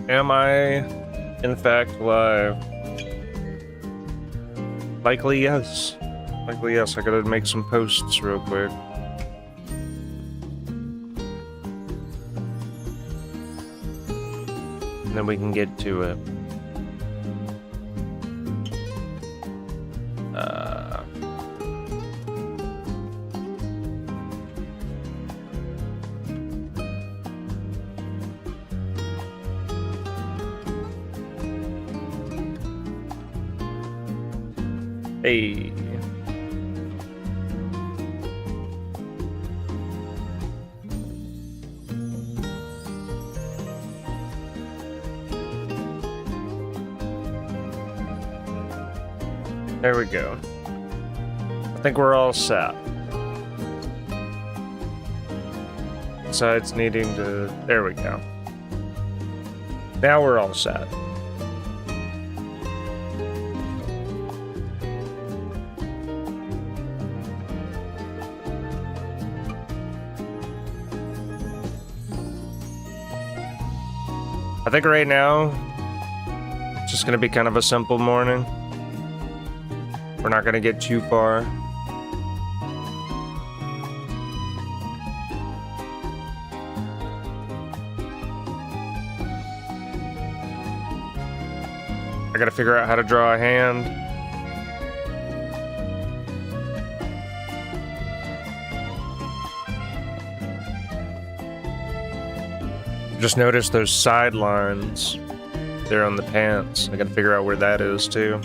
Am I, in fact, live? Likely yes. Likely yes. I gotta make some posts real quick. And then we can get to it. Hey. There we go. I think we're all set. Besides needing to... There we go. Now we're all set. I think right now, it's just gonna be kind of a simple morning. We're not gonna get too far. I gotta figure out how to draw a hand. Just noticed those side lines there on the pants. I gotta figure out where that is too.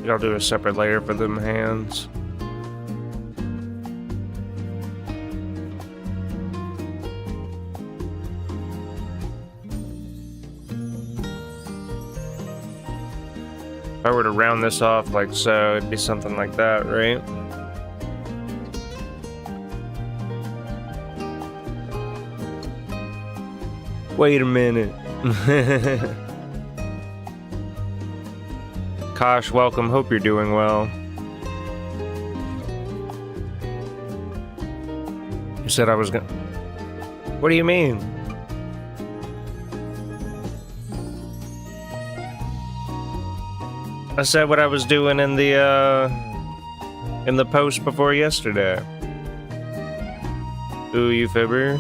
I'll do a separate layer for them hands. If I were to round this off like so, it'd be something like that, right? Wait a minute. Kosh, welcome. Hope you're doing well. You said I was gonna... What do you mean? I said what I was doing in the post before yesterday. Ooh, you fibber?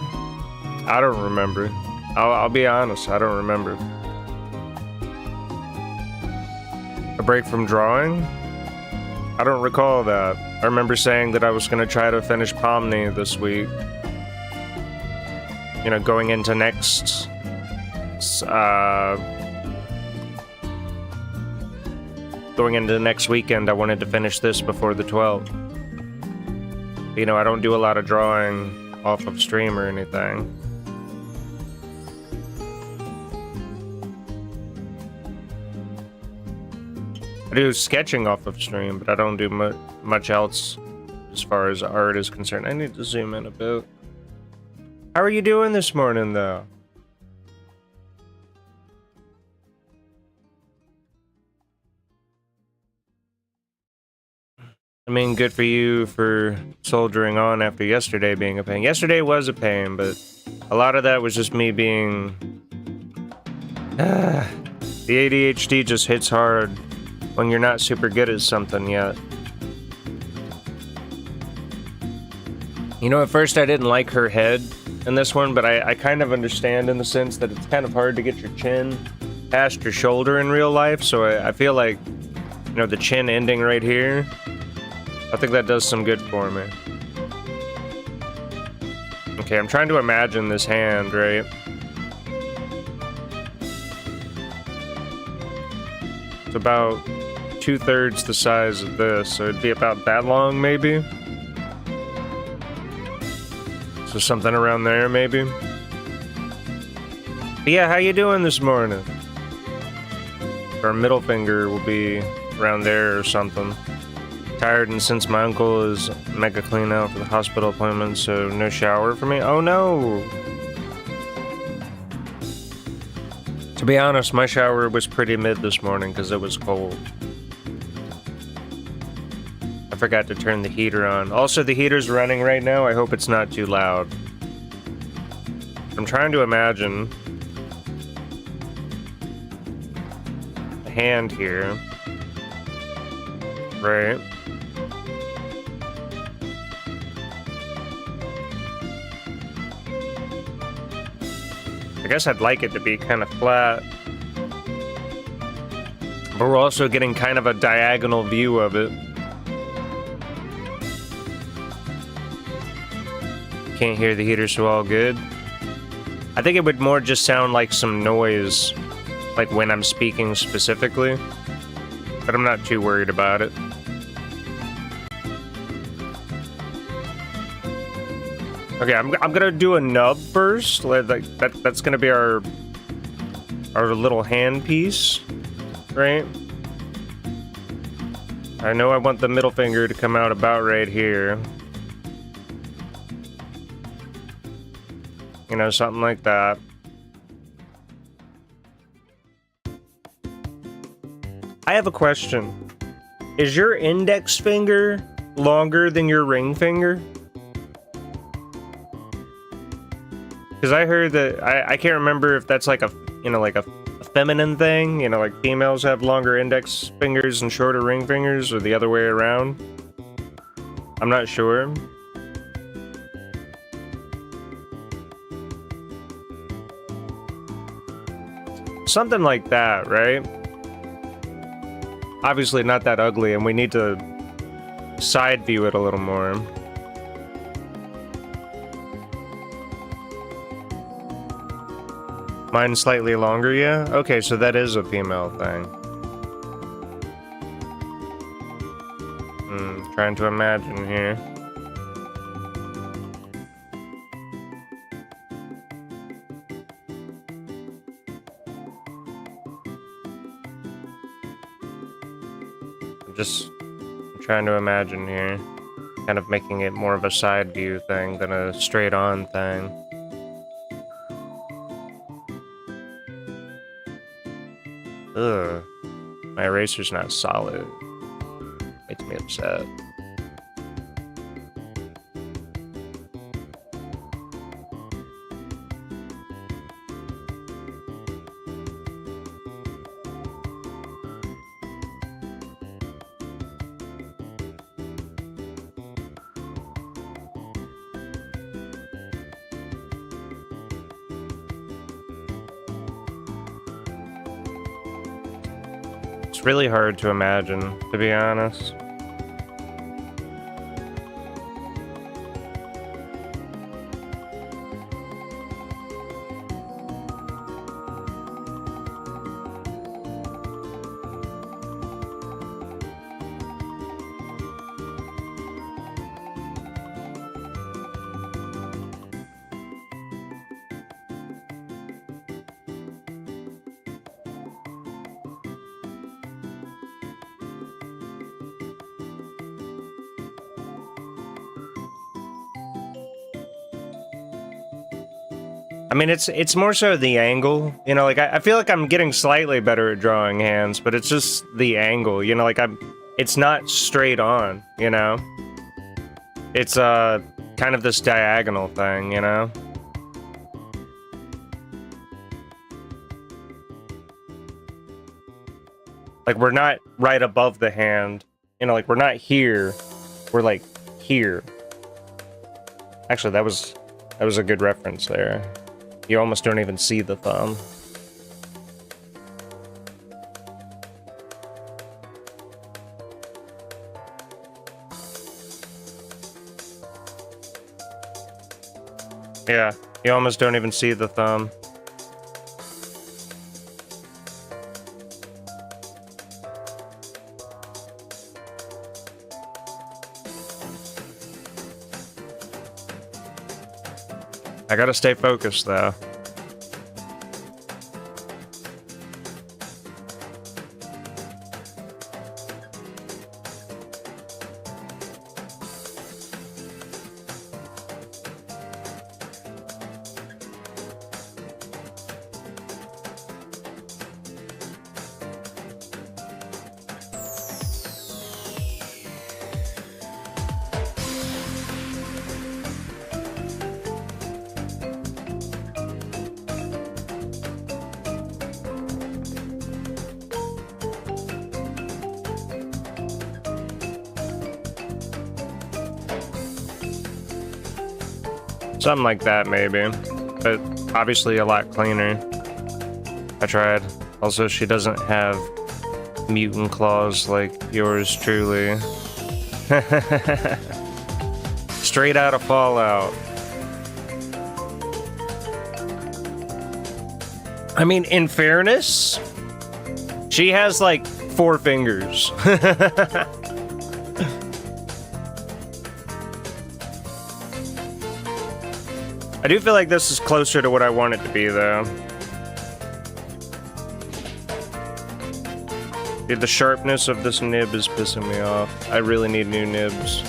I don't remember. I'll be honest, I don't remember. A break from drawing? I don't recall that. I remember saying that I was gonna try to finish Pomni this week. You know, going into next... going into next weekend, I wanted to finish this before the 12th. You know, I don't do a lot of drawing off of stream or anything. I do sketching off of stream, but I don't do much else as far as art is concerned. I need to zoom in a bit. How are you doing this morning, though? I mean, good for you for soldiering on after yesterday being a pain. Yesterday was a pain, but a lot of that was just me being... the ADHD just hits hard when you're not super good at something yet. You know, at first I didn't like her head in this one, but I kind of understand in the sense that it's kind of hard to get your chin past your shoulder in real life, so I feel like, you know, the chin ending right here, I think that does some good for me. Okay, I'm trying to imagine this hand, right? It's about 2/3 the size of this, so it'd be about that long, maybe? So something around there, maybe? But yeah, how you doing this morning? Our middle finger will be around there or something. Tired, and since my uncle is mega clean out for the hospital appointment, so no shower for me. Oh no! To be honest, my shower was pretty mid this morning because it was cold. I forgot to turn the heater on. Also, the heater's running right now. I hope it's not too loud. I'm trying to imagine a hand here. Right. I guess I'd like it to be kind of flat. But we're also getting kind of a diagonal view of it. Can't hear the heater, so all good. I think it would more just sound like some noise, like when I'm speaking specifically. But I'm not too worried about it. Okay, I'm gonna do a nub first. Like that's gonna be our little hand piece, right? I know I want the middle finger to come out about right here. You know, something like that. I have a question. Is your index finger longer than your ring finger? Because I heard that, I can't remember if that's like a, you know, like a feminine thing, you know, like females have longer index fingers and shorter ring fingers, or the other way around. I'm not sure. Something like that, right? Obviously not that ugly, and we need to side view it a little more. Mine's slightly longer, yeah? Okay, so that is a female thing. Trying to imagine here. I'm trying to imagine here. Kind of making it more of a side view thing than a straight on thing. Ugh. My eraser's not solid. Makes me upset. It's really hard to imagine, to be honest. I mean, it's more so the angle, you know, like I feel like I'm getting slightly better at drawing hands, but it's just the angle, you know, like it's not straight on, you know? It's kind of this diagonal thing, you know? Like we're not right above the hand, you know, like we're not here, we're like here. Actually, that was a good reference there. You almost don't even see the thumb. Yeah, you almost don't even see the thumb. I gotta stay focused, though. Something like that, maybe. But obviously a lot cleaner. I tried. Also, she doesn't have mutant claws like yours truly. Straight out of Fallout. I mean, in fairness, she has like 4 fingers. I do feel like this is closer to what I want it to be, though. Dude, the sharpness of this nib is pissing me off. I really need new nibs.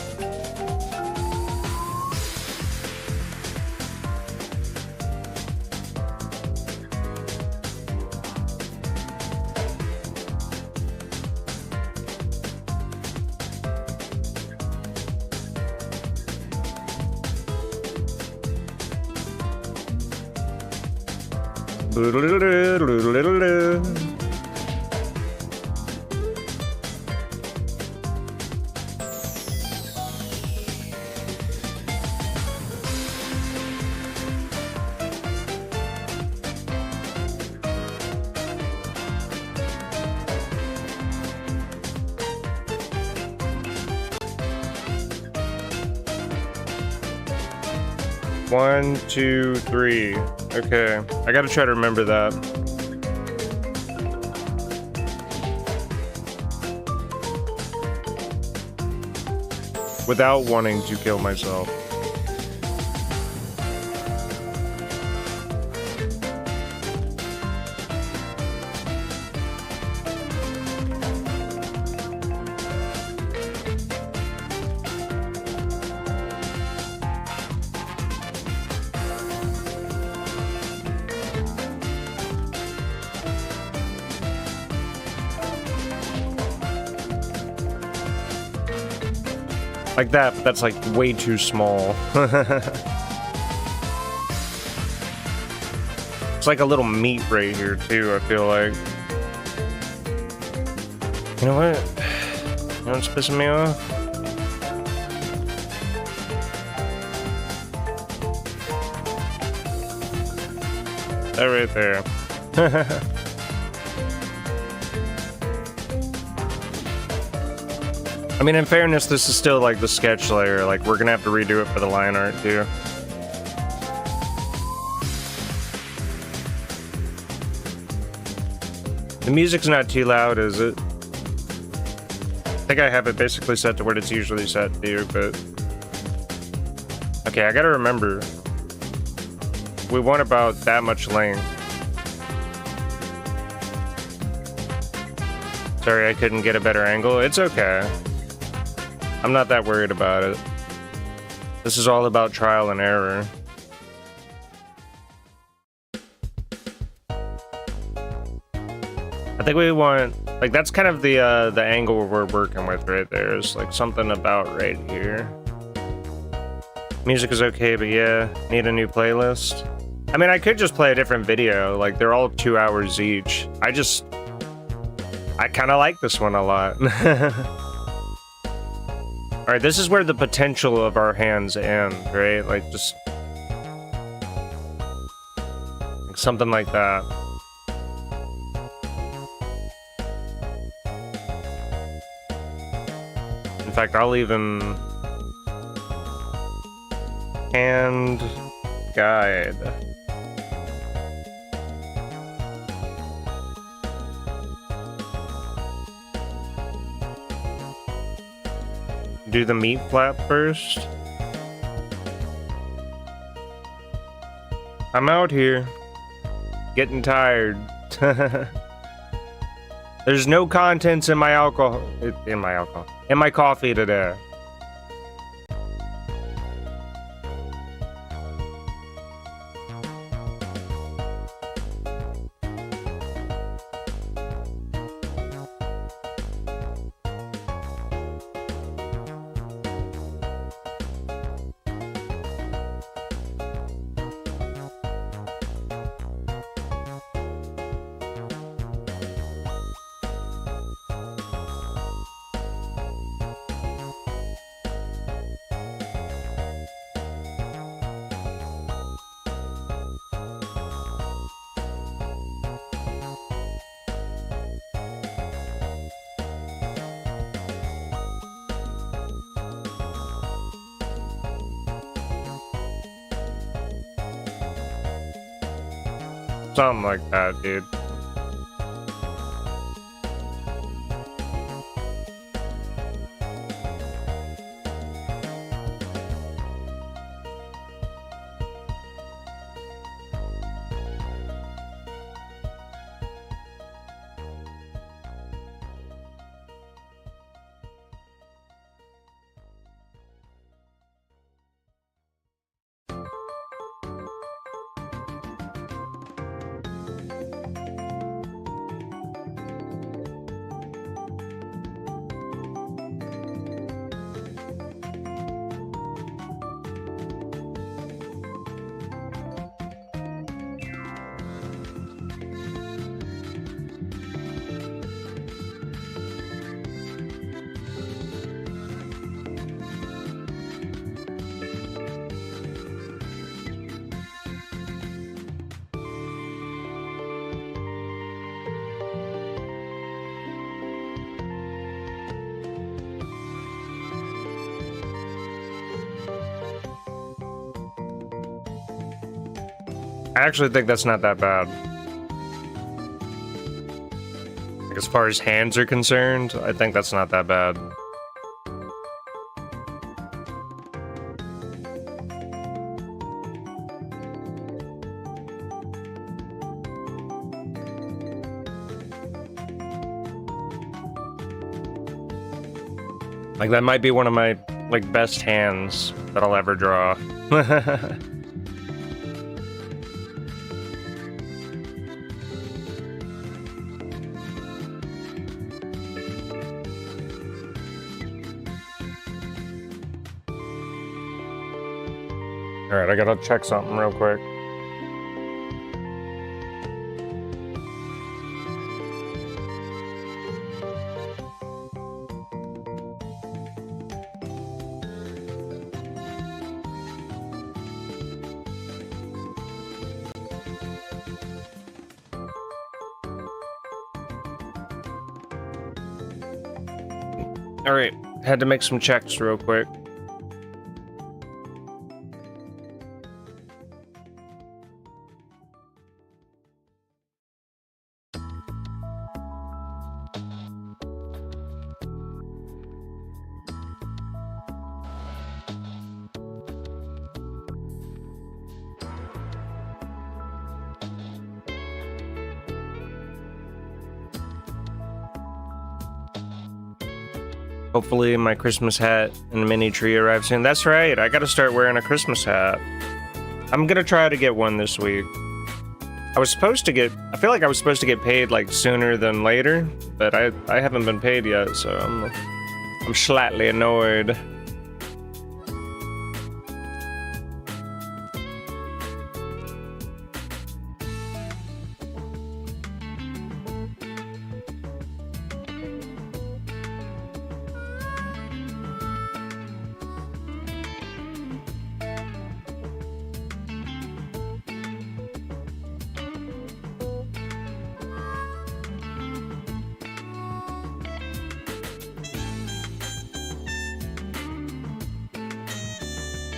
One, two, three. Okay, I gotta try to remember that. Without wanting to kill myself. Like that, but that's like way too small. It's like a little meat right here too, I feel like. You know what? You know what's pissing me off? That right there. I mean, in fairness, this is still like the sketch layer. Like, we're gonna have to redo it for the line art too. The music's not too loud, is it? I think I have it basically set to what it's usually set to, but... Okay, I gotta remember. We want about that much length. Sorry, I couldn't get a better angle. It's okay. I'm not that worried about it. This is all about trial and error. I think we want, like, that's kind of the angle we're working with right there. Is like something about right here. Music is okay, but yeah, need a new playlist. I mean, I could just play a different video. Like, they're all 2 hours each. I kind of like this one a lot. Alright, this is where the potential of our hands end, right? Like, just... like something like that. In fact, I'll even... hand... guide. Do the meat flap first. I'm out here. Getting tired. There's no contents in my alcohol. In my coffee today. Something like that, dude. I actually think that's not that bad. Like, as far as hands are concerned, I think that's not that bad. Like, that might be one of my, like, best hands that I'll ever draw. Alright, I gotta check something real quick. Alright, had to make some checks real quick. Hopefully my Christmas hat and mini tree arrive soon. That's right, I gotta start wearing a Christmas hat. I'm gonna try to get one this week. I feel like I was supposed to get paid like sooner than later, but I haven't been paid yet, so I'm slightly annoyed.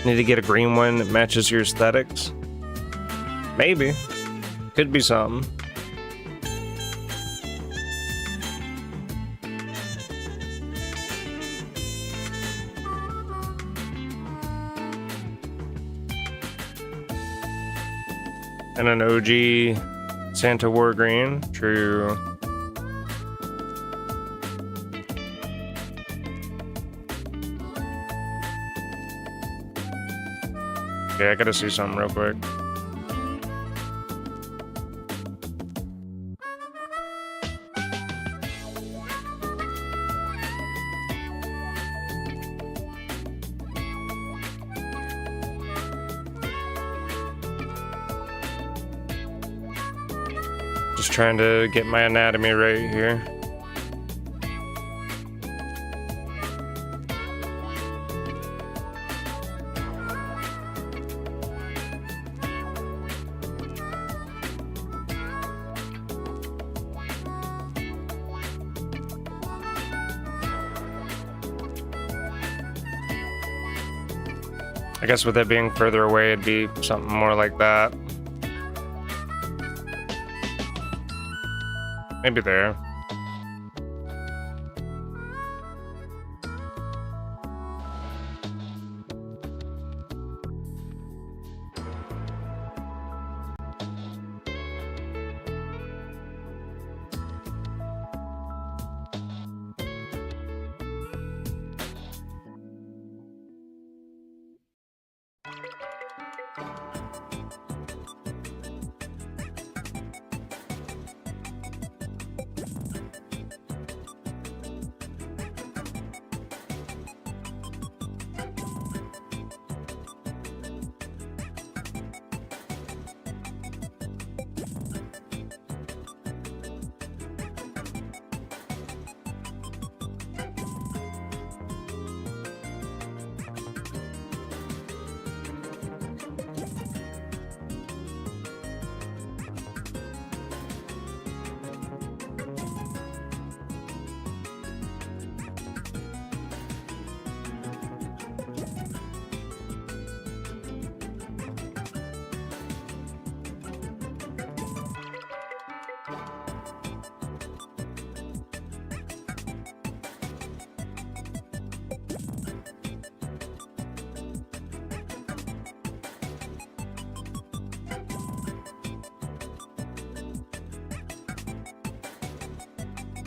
Need to get a green one that matches your aesthetics? Maybe. Could be something. And an OG Santa War green. True. Okay, I gotta see something real quick. Just trying to get my anatomy right here. I guess with it being further away, it'd be something more like that. Maybe there.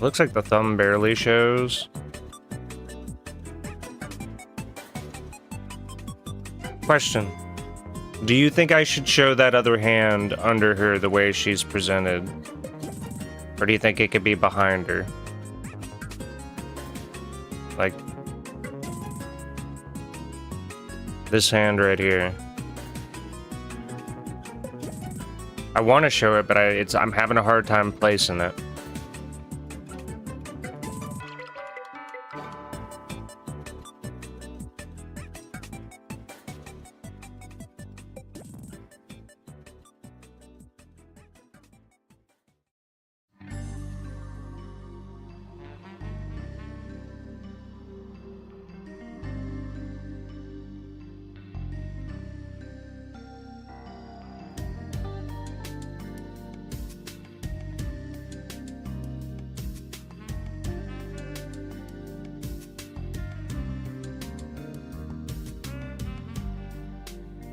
Looks like the thumb barely shows. Question. Do you think I should show that other hand under her the way she's presented? Or do you think it could be behind her? Like this hand right here. I want to show it, but I'm having a hard time placing it.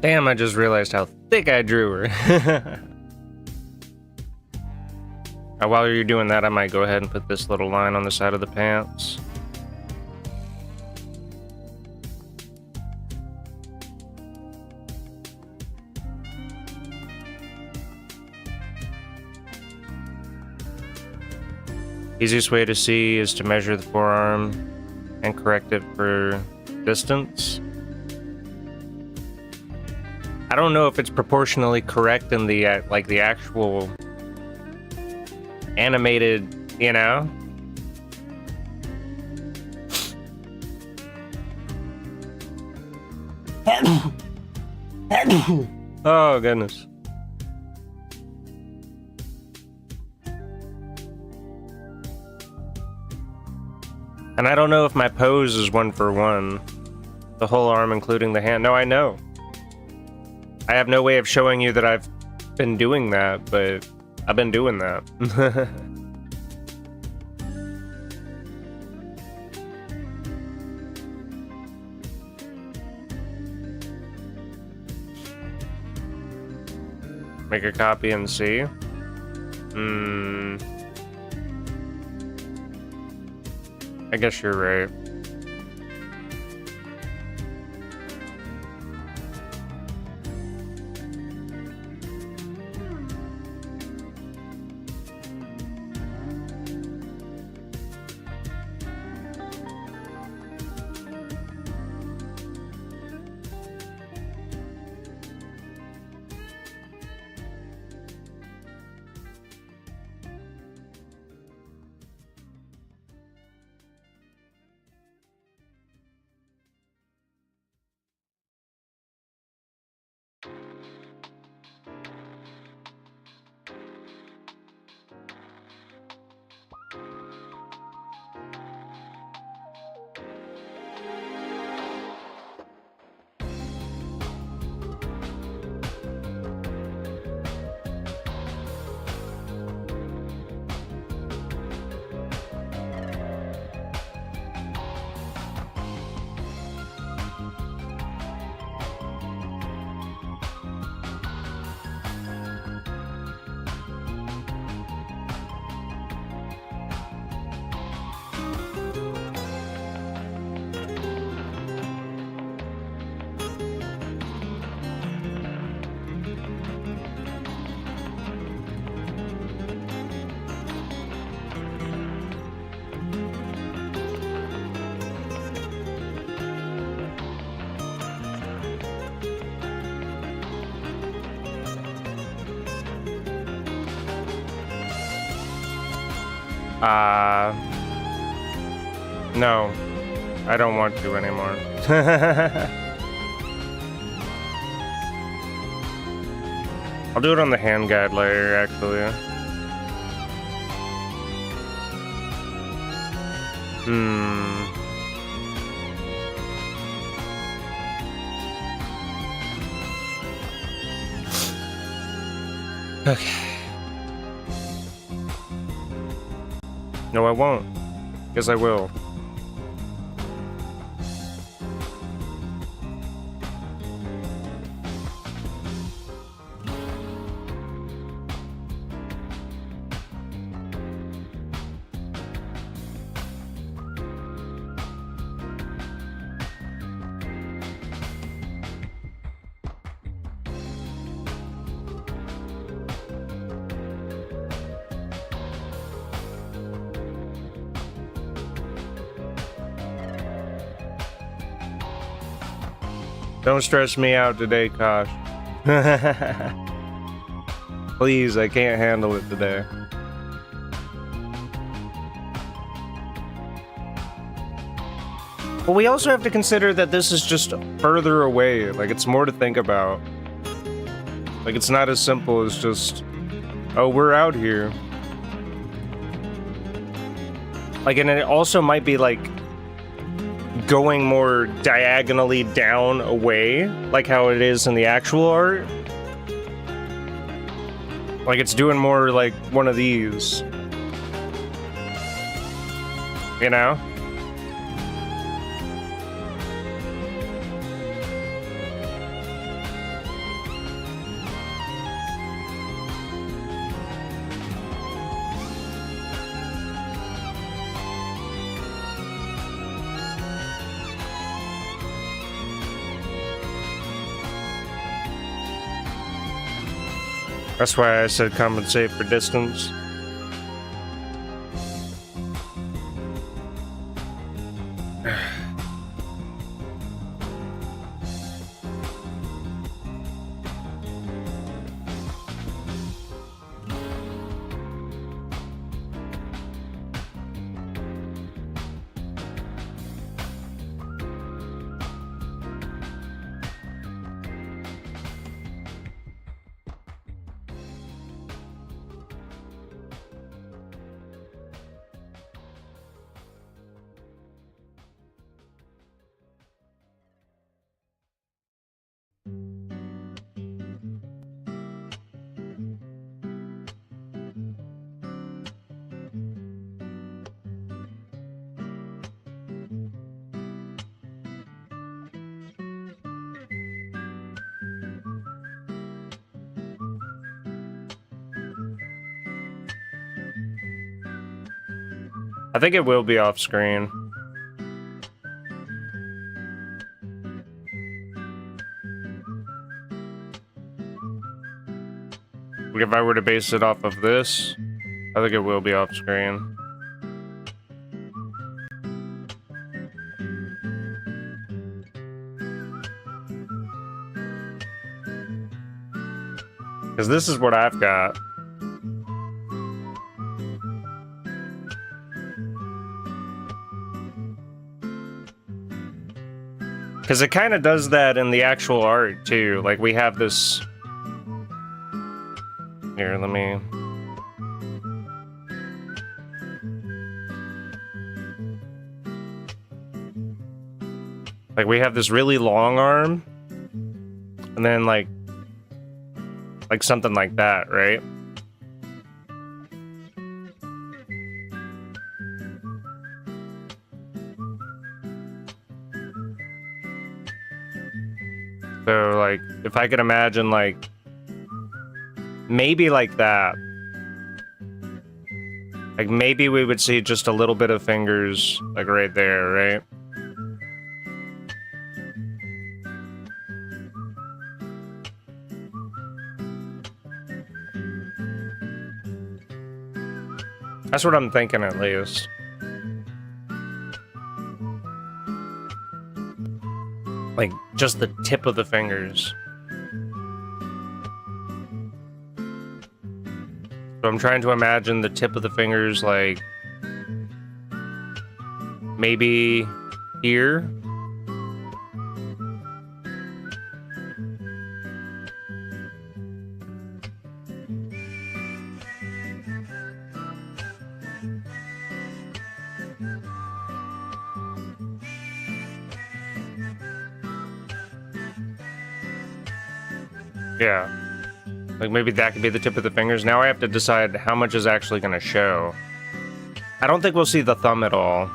Damn, I just realized how thick I drew her. While you're doing that, I might go ahead and put this little line on the side of the pants. Easiest way to see is to measure the forearm and correct it for distance. I don't know if it's proportionally correct in the like the actual animated, you know? Oh goodness. And I don't know if my pose is 1 for 1. The whole arm including the hand. No, I know. I have no way of showing you that I've been doing that, but I've been doing that. Make a copy and see. I guess you're right. No. I don't want to anymore. I'll do it on the hand guide layer, actually. Okay. No, I won't. Yes, I will. Don't stress me out today, Kosh. Please, I can't handle it today. But we also have to consider that this is just further away. Like, it's more to think about. Like, it's not as simple as just, oh, we're out here. Like, and it also might be, like, going more diagonally down away, like how it is in the actual art. Like, it's doing more like one of these. You know? That's why I said compensate for distance. I think it will be off screen. Like if I were to base it off of this, I think it will be off screen. Because this is what I've got. Because it kind of does that in the actual art, too. Like, we have this... Here, let me... Like, we have this really long arm. And then, like something like that, right? So, like, if I could imagine, like, maybe like that. Like, maybe we would see just a little bit of fingers, like, right there, right? That's what I'm thinking, at least. Like, just the tip of the fingers. So I'm trying to imagine the tip of the fingers, like, Maybe here. Yeah. Like maybe that could be the tip of the fingers. Now I have to decide how much is actually going to show. I don't think we'll see the thumb at all.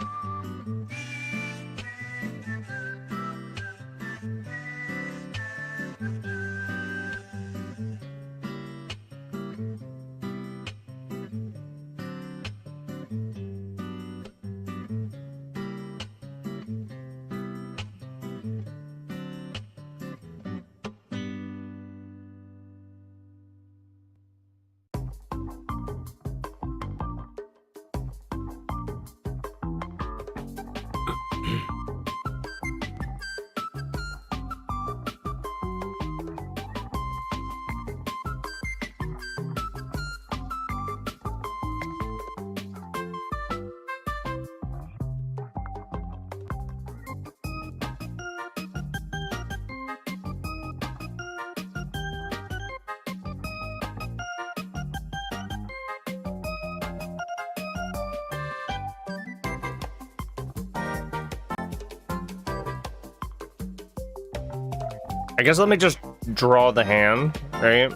I guess let me just draw the hand, right?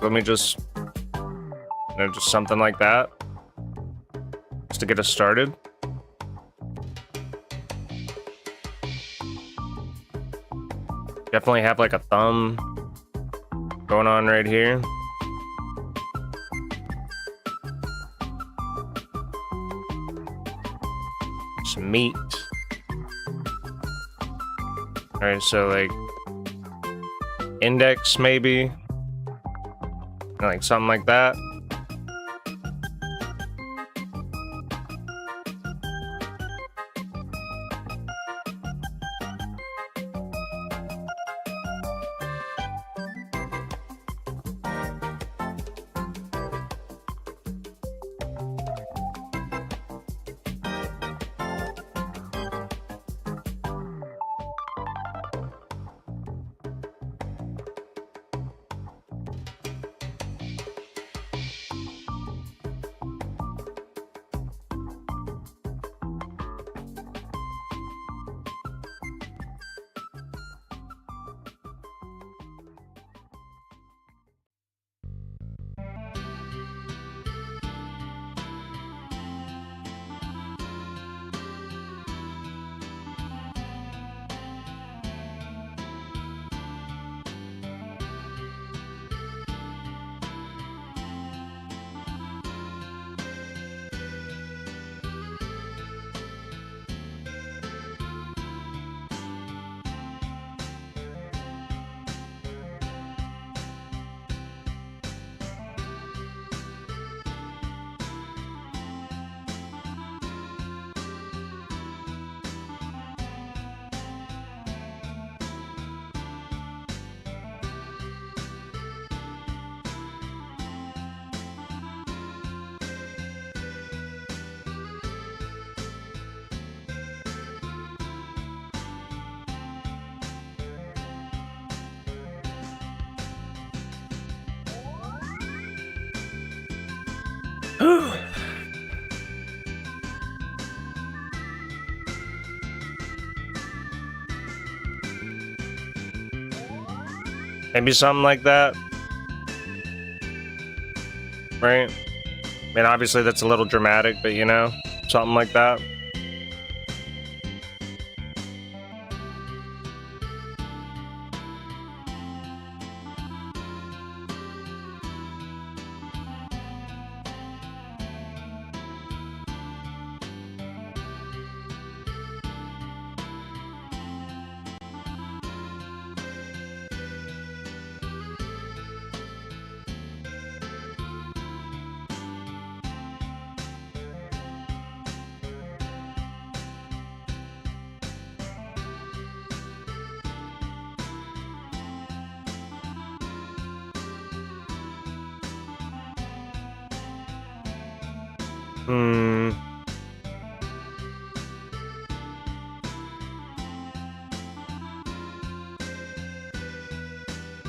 Let me just, just something like that. Just to get us started. Definitely have like a thumb going on right here. Some meat. All right, so like index maybe, like something like that. Maybe something like that. Right? I mean, obviously that's a little dramatic, but you know, something like that.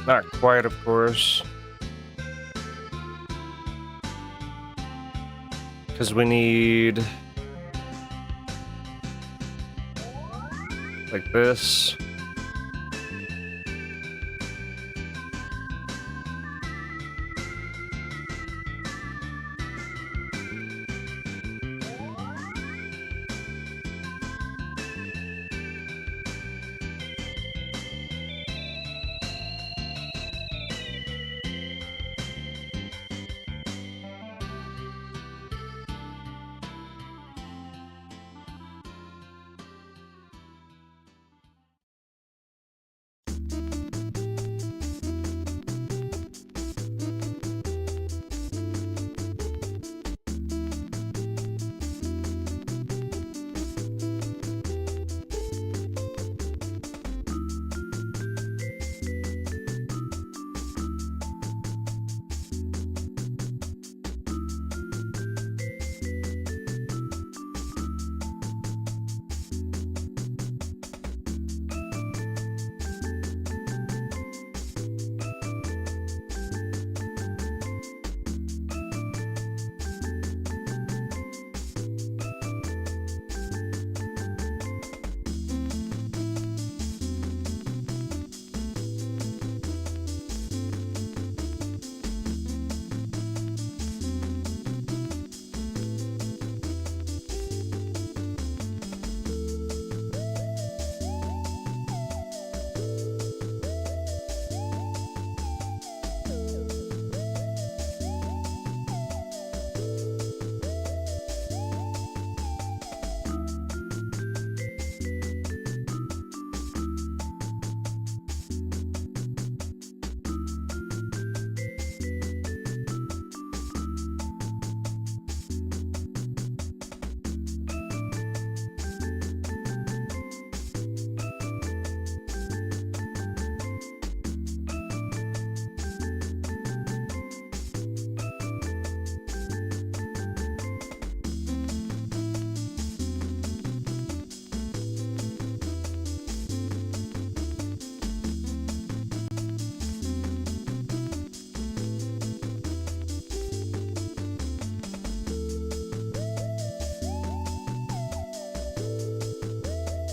Not quite, of course. Because we need... like this.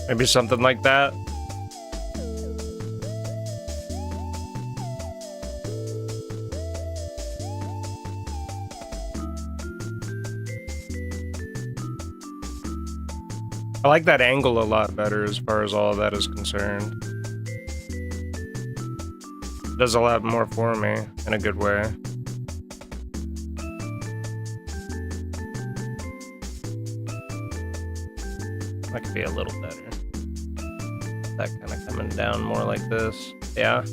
Maybe something like that. I like that angle a lot better as far as all of that is concerned. It does a lot more for me in a good way. That could be a little better. That kind of coming down more like this. Yeah.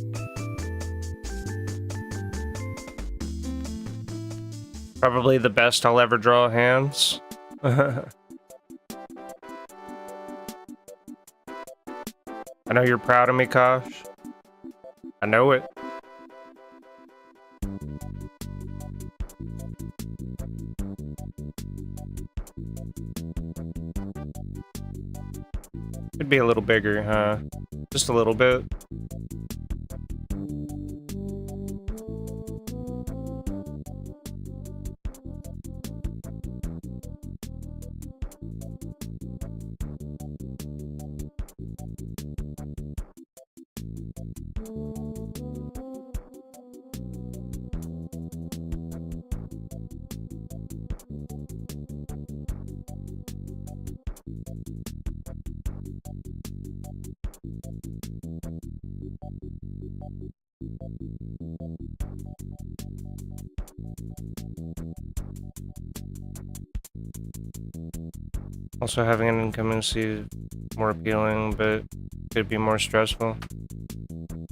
Probably the best I'll ever draw hands. I know you're proud of me, Kosh. I know it. Could be a little bigger, huh? Just a little bit. Also, having an incoming seed more appealing, but could be more stressful.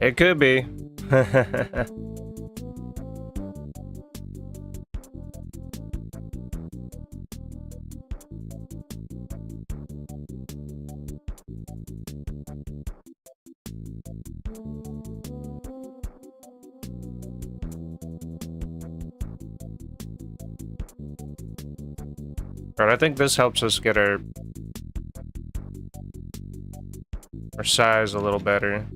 It could be. But I think this helps us get our size a little better.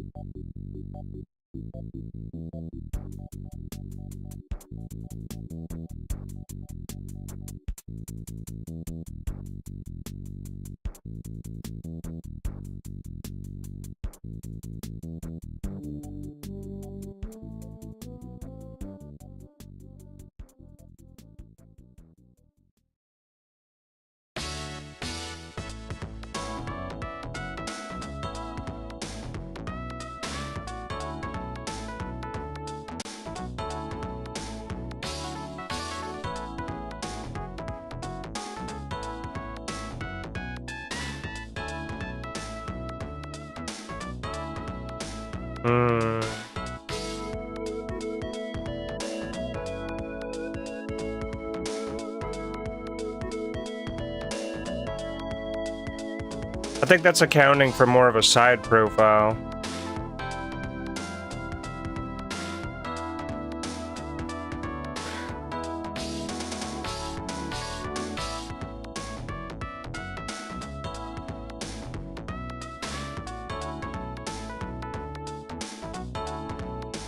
Hmm. I think that's accounting for more of a side profile.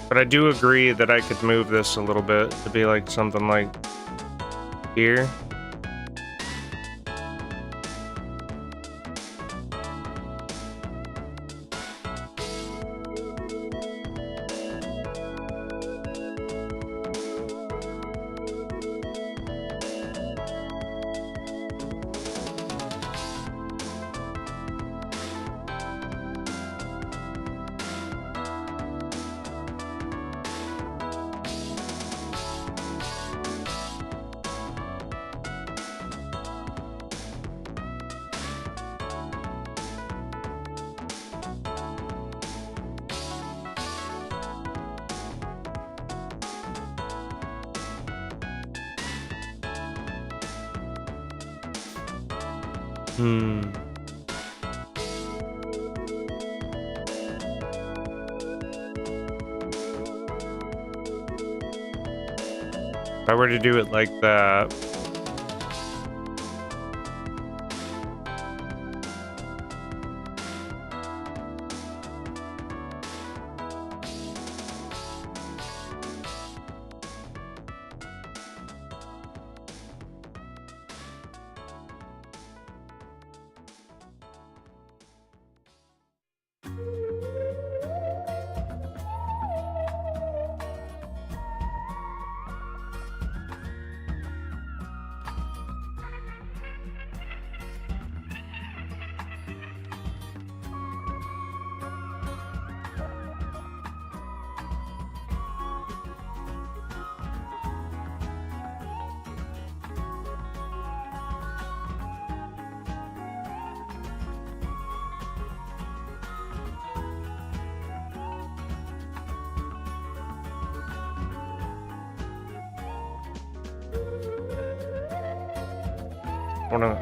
But I do agree that I could move this a little bit to be like something like here. If I were to do it like that.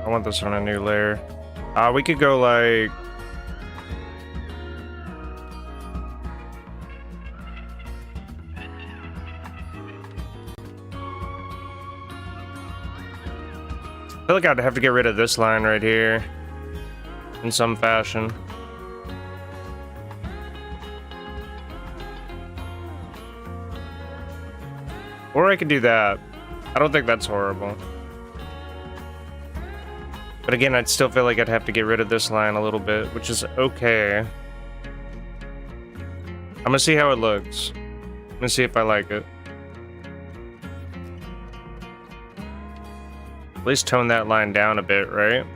I want this on a new layer. We could go like... I feel like I'd have to get rid of this line right here in some fashion. Or I could do that. I don't think that's horrible. But again, I'd still feel like I'd have to get rid of this line a little bit, which is okay. I'm gonna see how it looks. I'm gonna see if I like it. At least tone that line down a bit, right?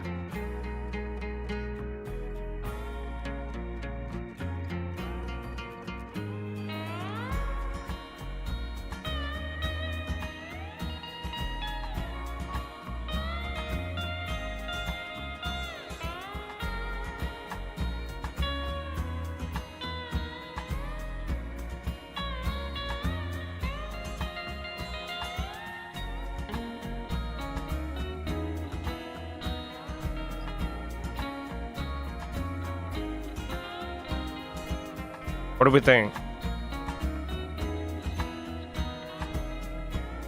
What do we think?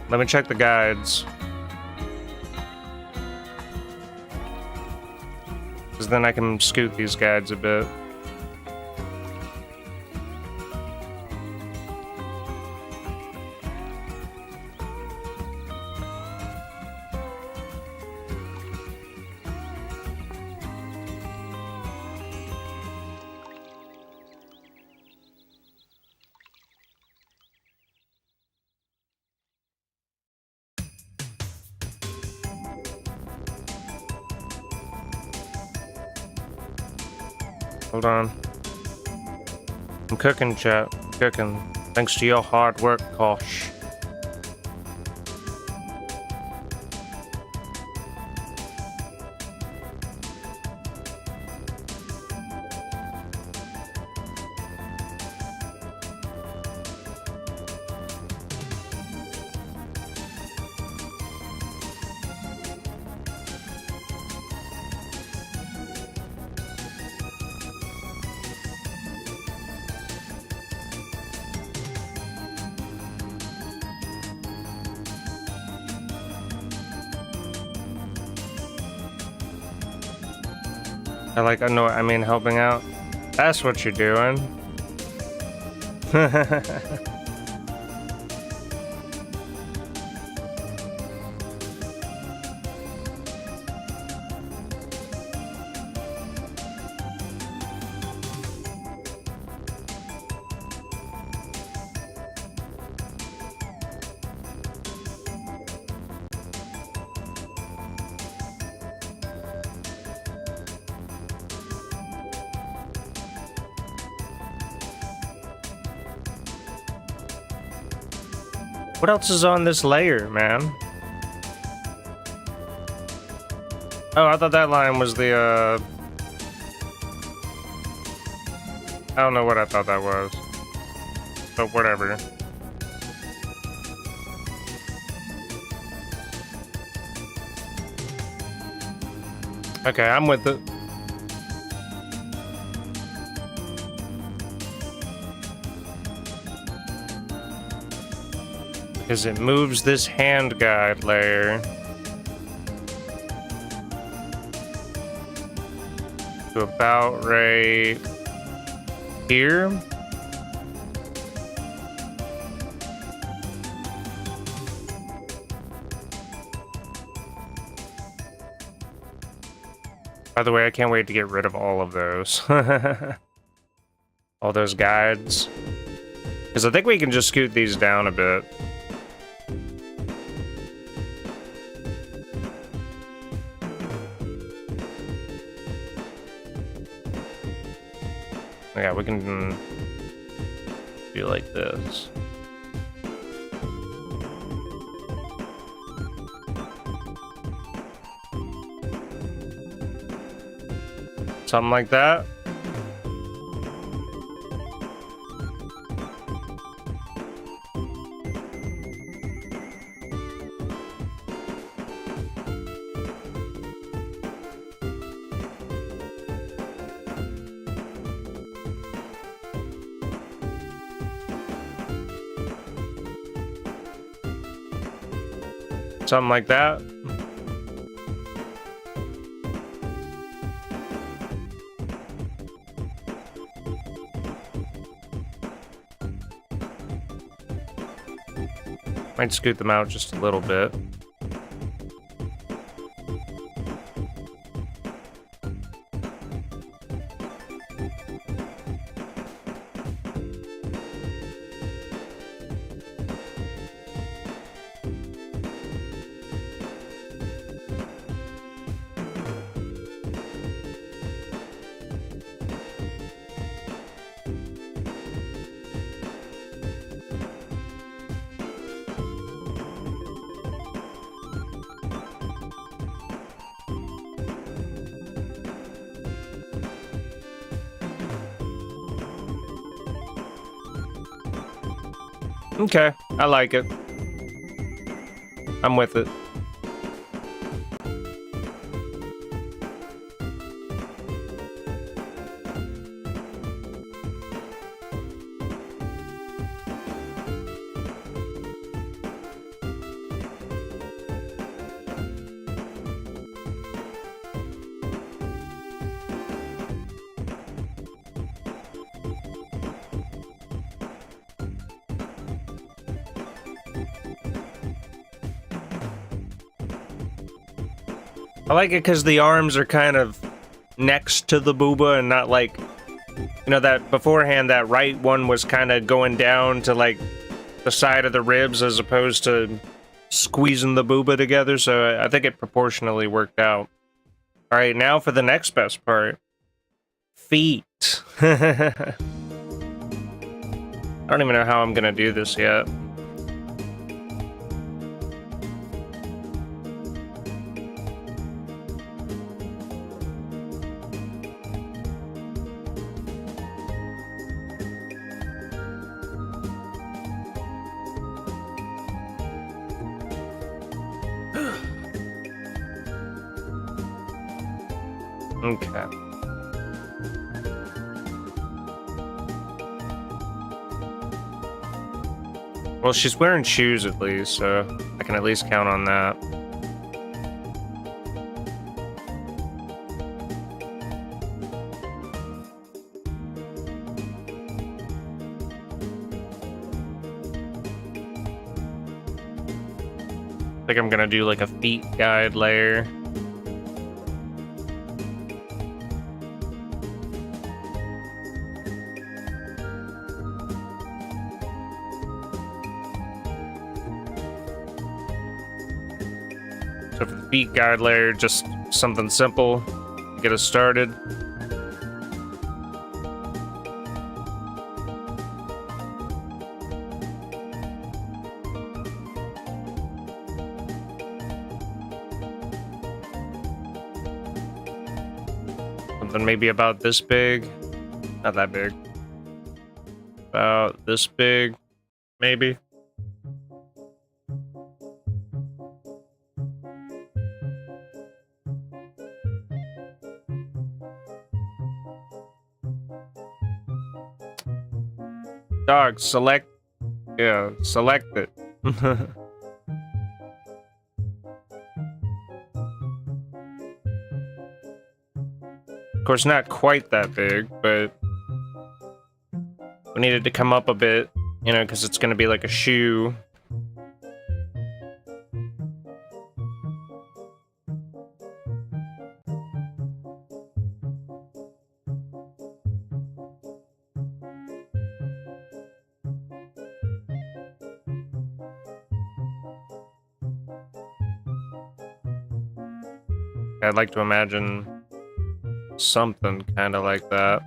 Let me check the guides. Because then I can scoot these guides a bit. Hold on. I'm cooking, chat. Cooking. Thanks to your hard work, Kosh. I know, I mean, helping out. That's what you're doing. What else is on this layer, man? Oh, I thought that line was the, I don't know what I thought that was. But whatever. Okay, I'm with it. Because it moves this hand guide layer to about right here. By the way, I can't wait to get rid of all of those. All those guides. Because I think we can just scoot these down a bit. Yeah, we can do like this. Something like that. Something like that. Might scoot them out just a little bit. Okay, I like it. I'm with it. I like it because the arms are kind of next to the booba and not like, you know, that beforehand, that right one was kind of going down to like the side of the ribs as opposed to squeezing the booba together. So I think it proportionally worked out. All right, now for the next best part. Feet. I don't even know how I'm gonna do this yet. Okay. Well, she's wearing shoes at least, so I can at least count on that. think I'm gonna do like a feet guide layer. So for the feet guide layer, just something simple to get us started. Something maybe about this big. Not that big. About this big, maybe. Dog, select. Yeah, select it. Of course, not quite that big, but we needed to come up a bit, you know, because it's going to be like a shoe. I'd like to imagine something kind of like that.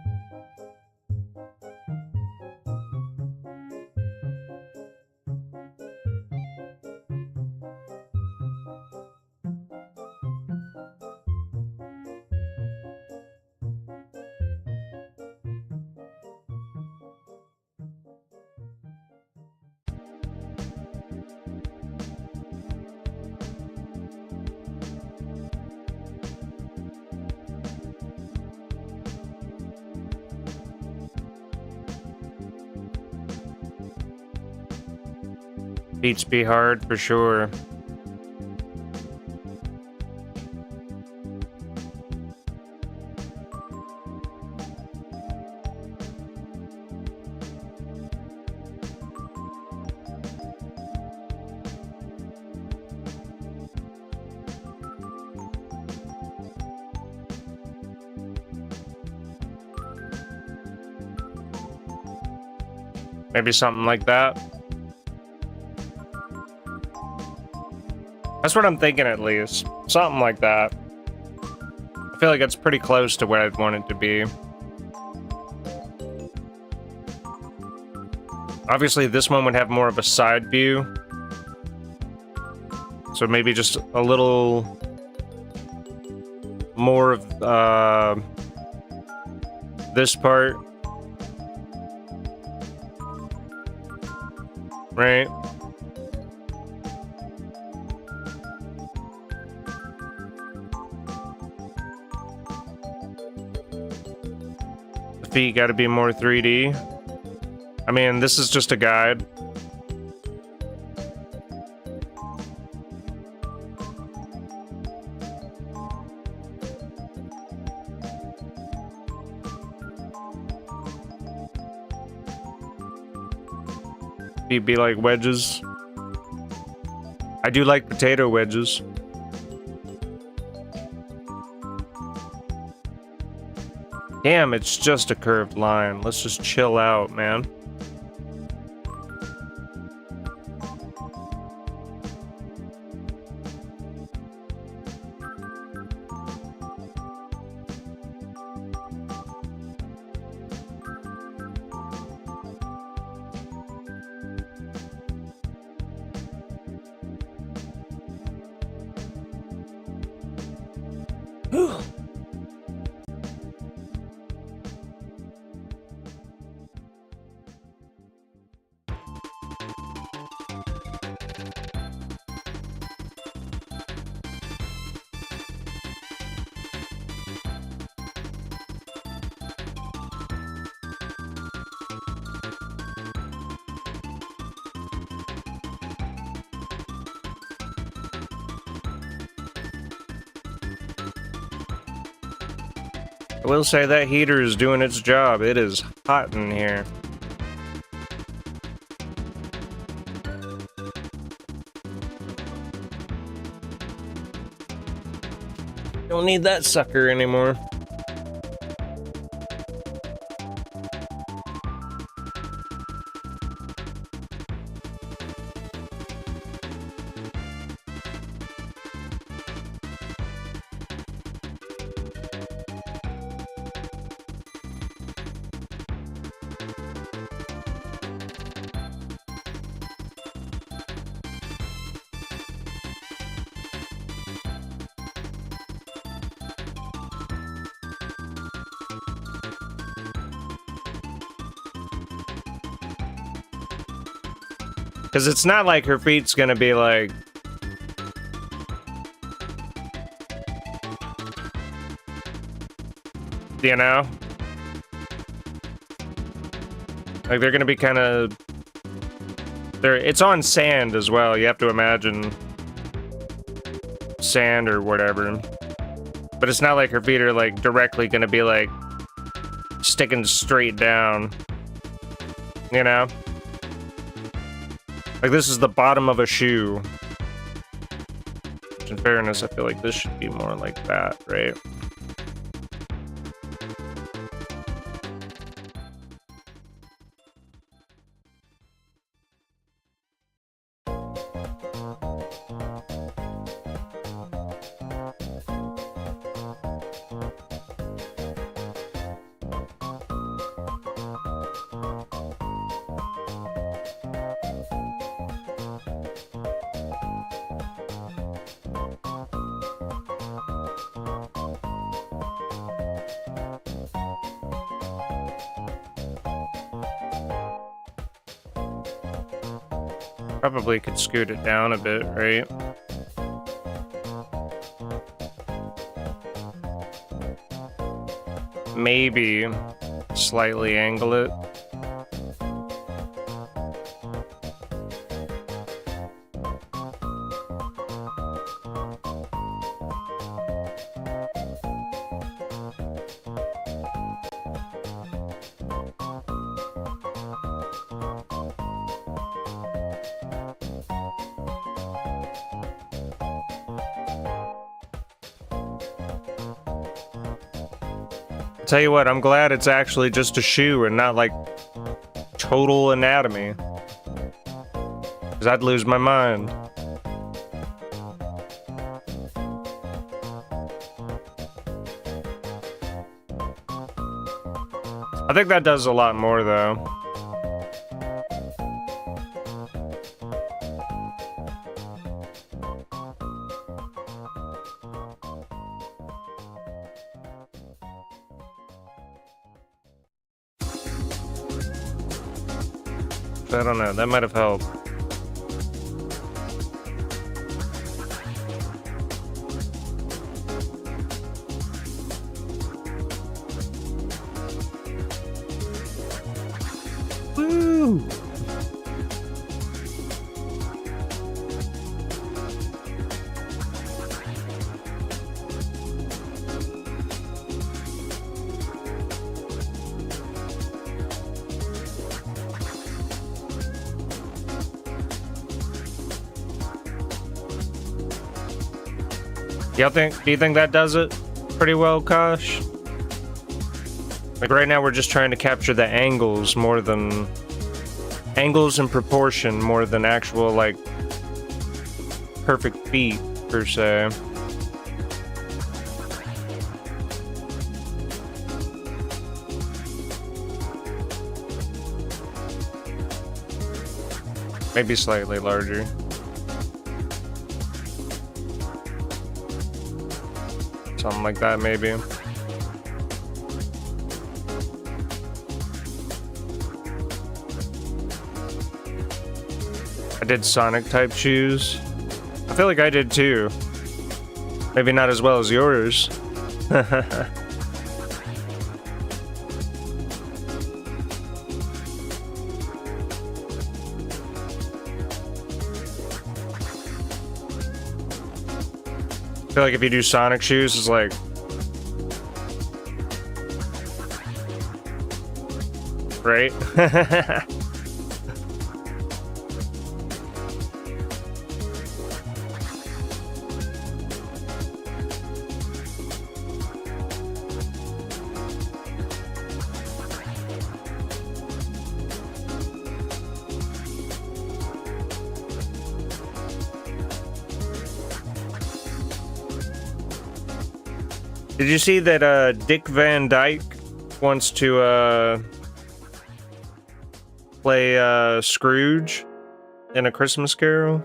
Beats be hard for sure. Maybe something like that. That's what I'm thinking, at least. Something like that. I feel like it's pretty close to where I'd want it to be. Obviously, this one would have more of a side view. So maybe just a little more of this part. Right? Feet got to be more 3D. I mean, this is just a guide. Feet be like wedges. I do like potato wedges. Damn, it's just a curved line. Let's just chill out, man. I will say that heater is doing its job. It is hot in here. Don't need that sucker anymore. Because it's not like her feet's gonna be like... You know? Like, they're gonna be kind of... It's on sand as well, you have to imagine. Sand or whatever. But it's not like her feet are, like, directly gonna be, like, sticking straight down. You know? Like, this is the bottom of a shoe. Which, in fairness, I feel like this should be more like that, right? Probably could scoot it down a bit, right? Maybe slightly angle it. Tell you what, I'm glad it's actually just a shoe and not like total anatomy. Because I'd lose my mind. I think that does a lot more though. I don't know, that might have helped. Woo! Do you think that does it pretty well, Kosh? Like right now we're just trying to capture the angles more than... Angles and proportion more than actual, like, perfect feet, per se. Maybe slightly larger. Something like that, maybe. I did Sonic type shoes. I feel like I did too. Maybe not as well as yours. I feel like if you do Sonic shoes, it's like... Right? Did you see that Dick Van Dyke wants to play Scrooge in A Christmas Carol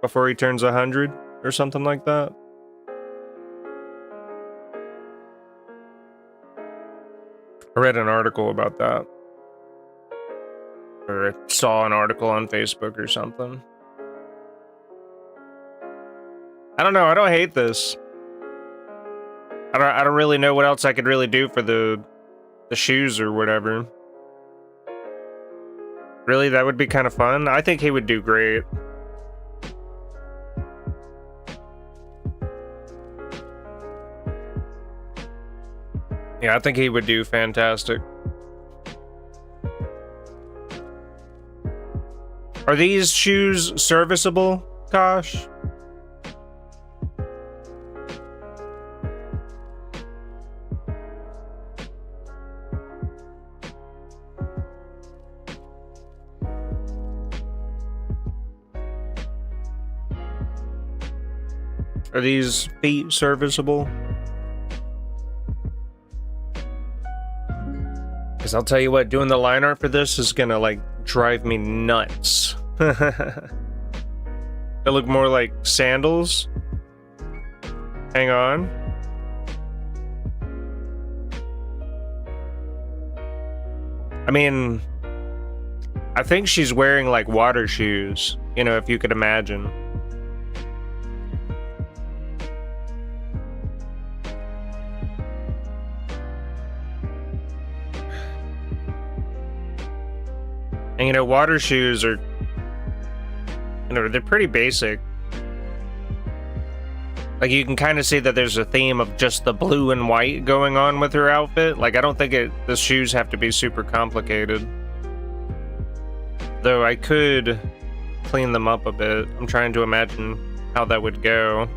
before he turns 100 or something like that? I read an article about that. Or I saw an article on Facebook or something. I don't know, I don't hate this. I don't really know what else I could really do for the shoes or whatever. Really, that would be kind of fun. I think he would do great. Yeah, I think he would do fantastic. Are these shoes serviceable, Kosh? Are these feet serviceable? Because I'll tell you what, doing the line art for this is gonna, like, drive me nuts. They look more like sandals. Hang on. I mean, I think she's wearing, like, water shoes, you know, if you could imagine. And, you know, water shoes are, you know, they're pretty basic. Like, you can kind of see that there's a theme of just the blue and white going on with her outfit. Like, I don't think the shoes have to be super complicated. Though I could clean them up a bit. I'm trying to imagine how that would go.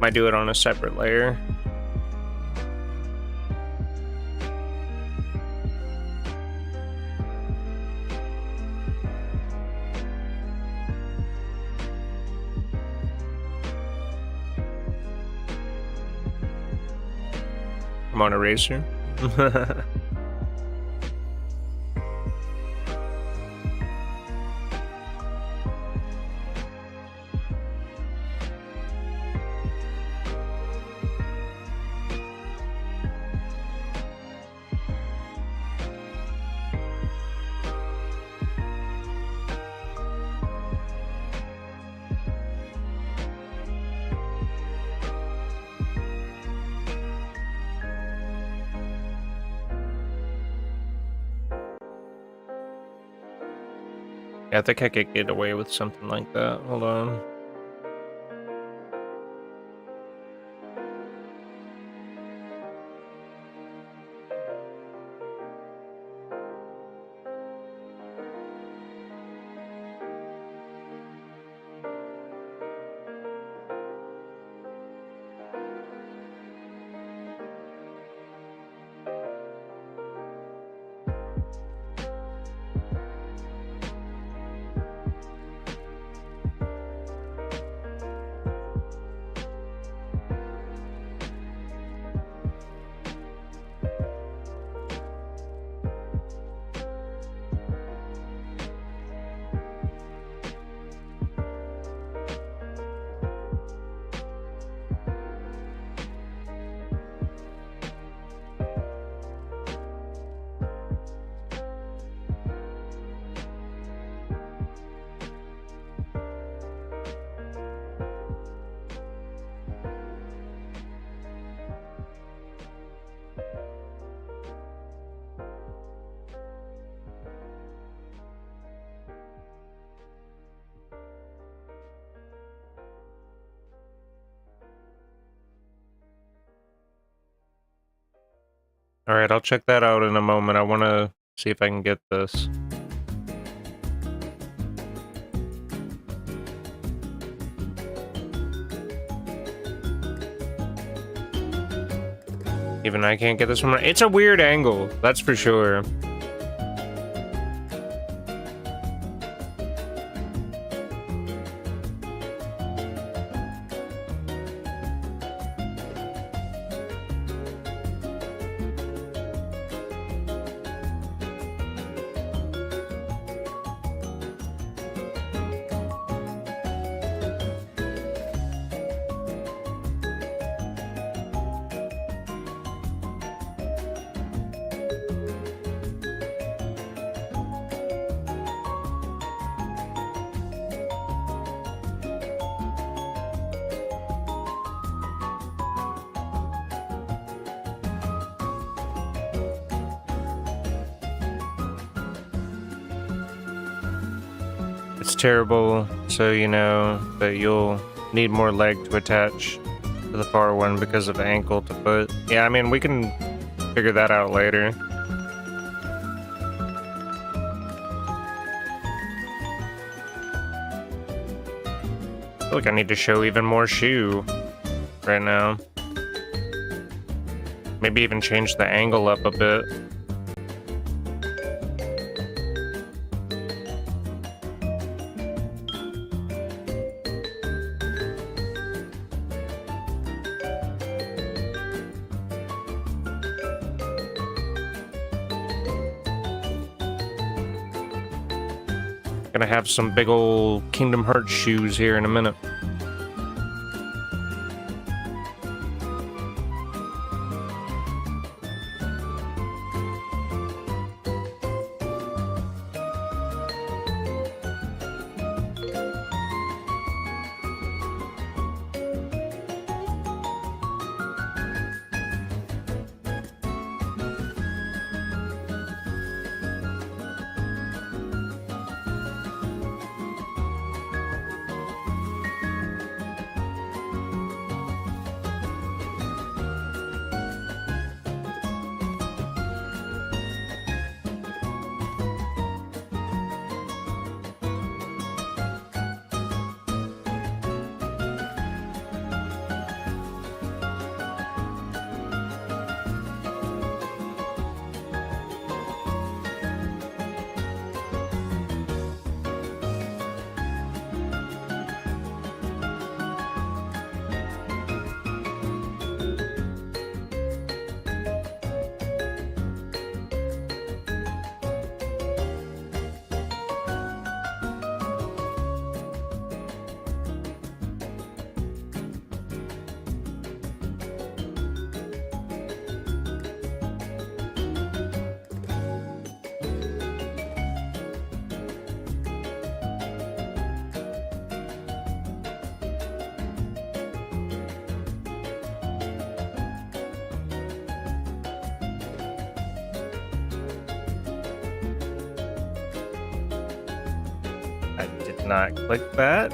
Might do it on a separate layer. I'm on eraser. Yeah, I think I could get away with something like that. Hold on. All right, I'll check that out in a moment. I want to see if I can get this. Even I can't get this one. It's a weird angle, that's for sure. It's terrible, so you know that you'll need more leg to attach to the far one because of ankle to foot. Yeah, I mean, we can figure that out later. I feel like I need to show even more shoe right now. Maybe even change the angle up a bit. Gonna have some big ol' Kingdom Hearts shoes here in a minute. I did not click that.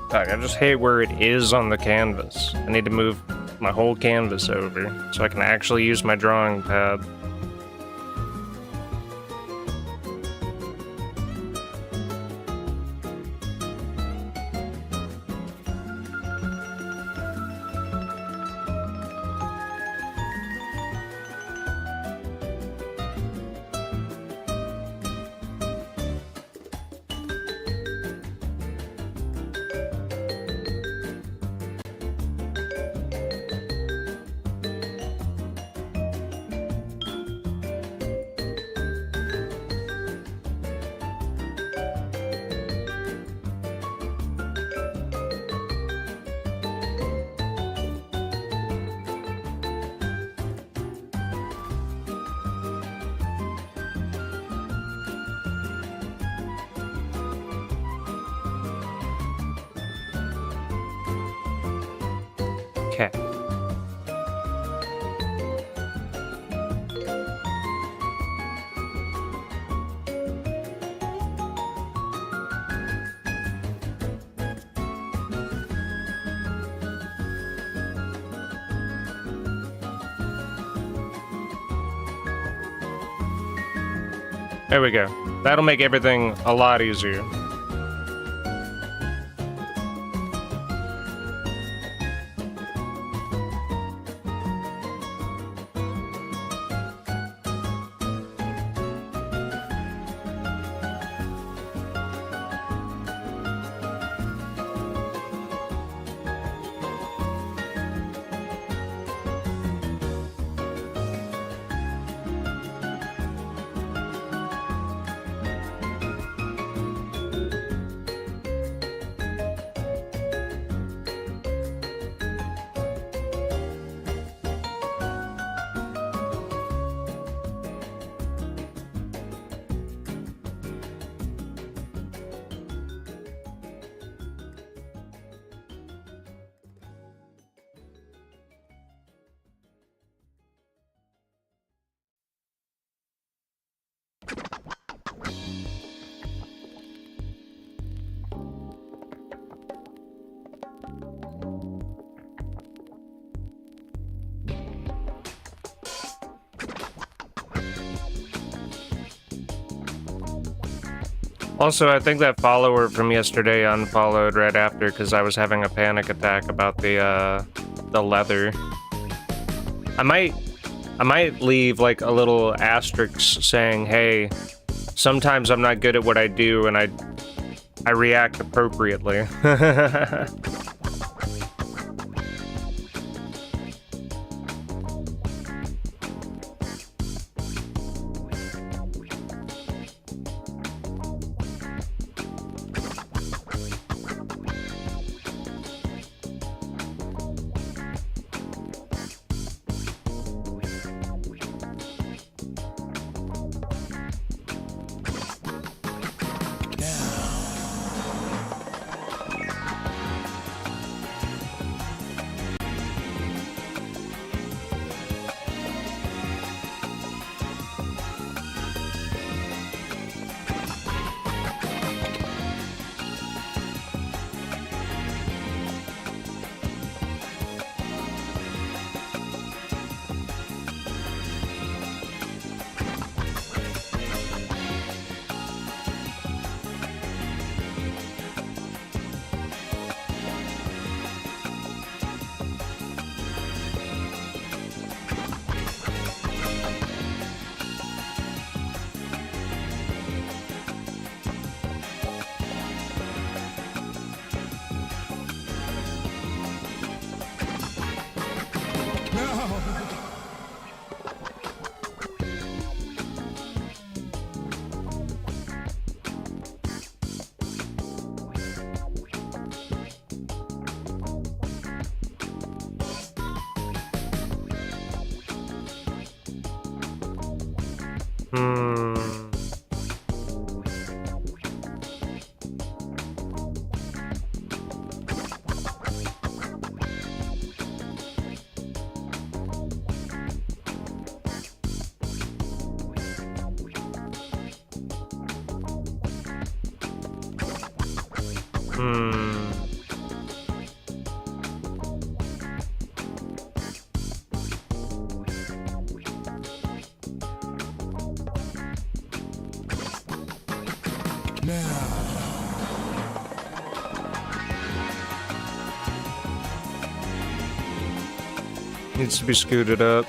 Fuck, I just hate where it is on the canvas. I need to move my whole canvas over so I can actually use my drawing pad. Okay. There we go. That'll make everything a lot easier. Also, I think that follower from yesterday unfollowed right after because I was having a panic attack about the leather. I might leave like a little asterisk saying, "Hey, sometimes I'm not good at what I do, and I react appropriately." Needs to be scooted up.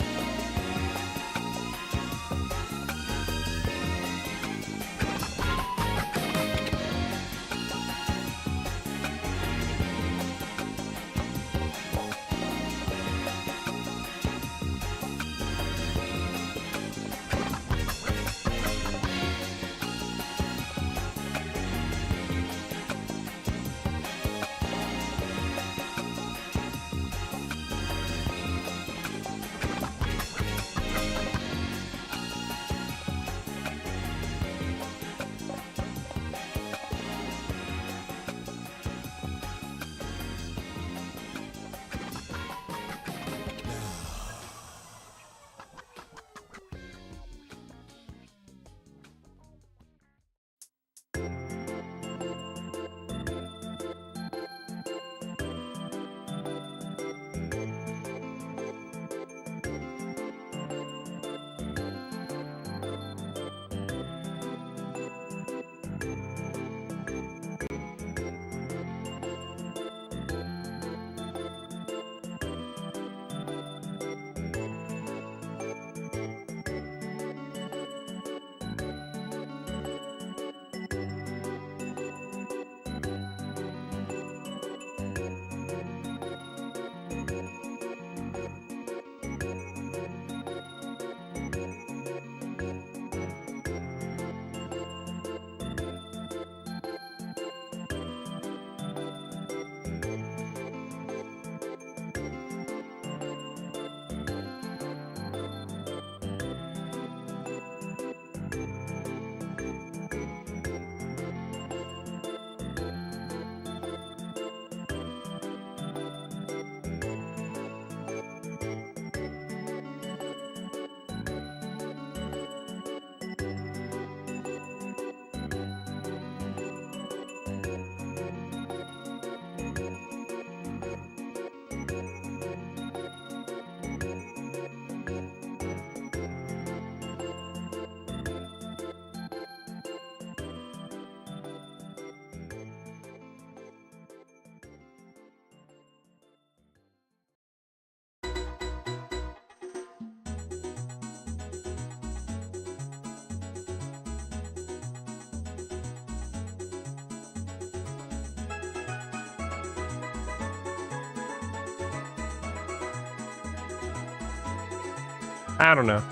I don't know.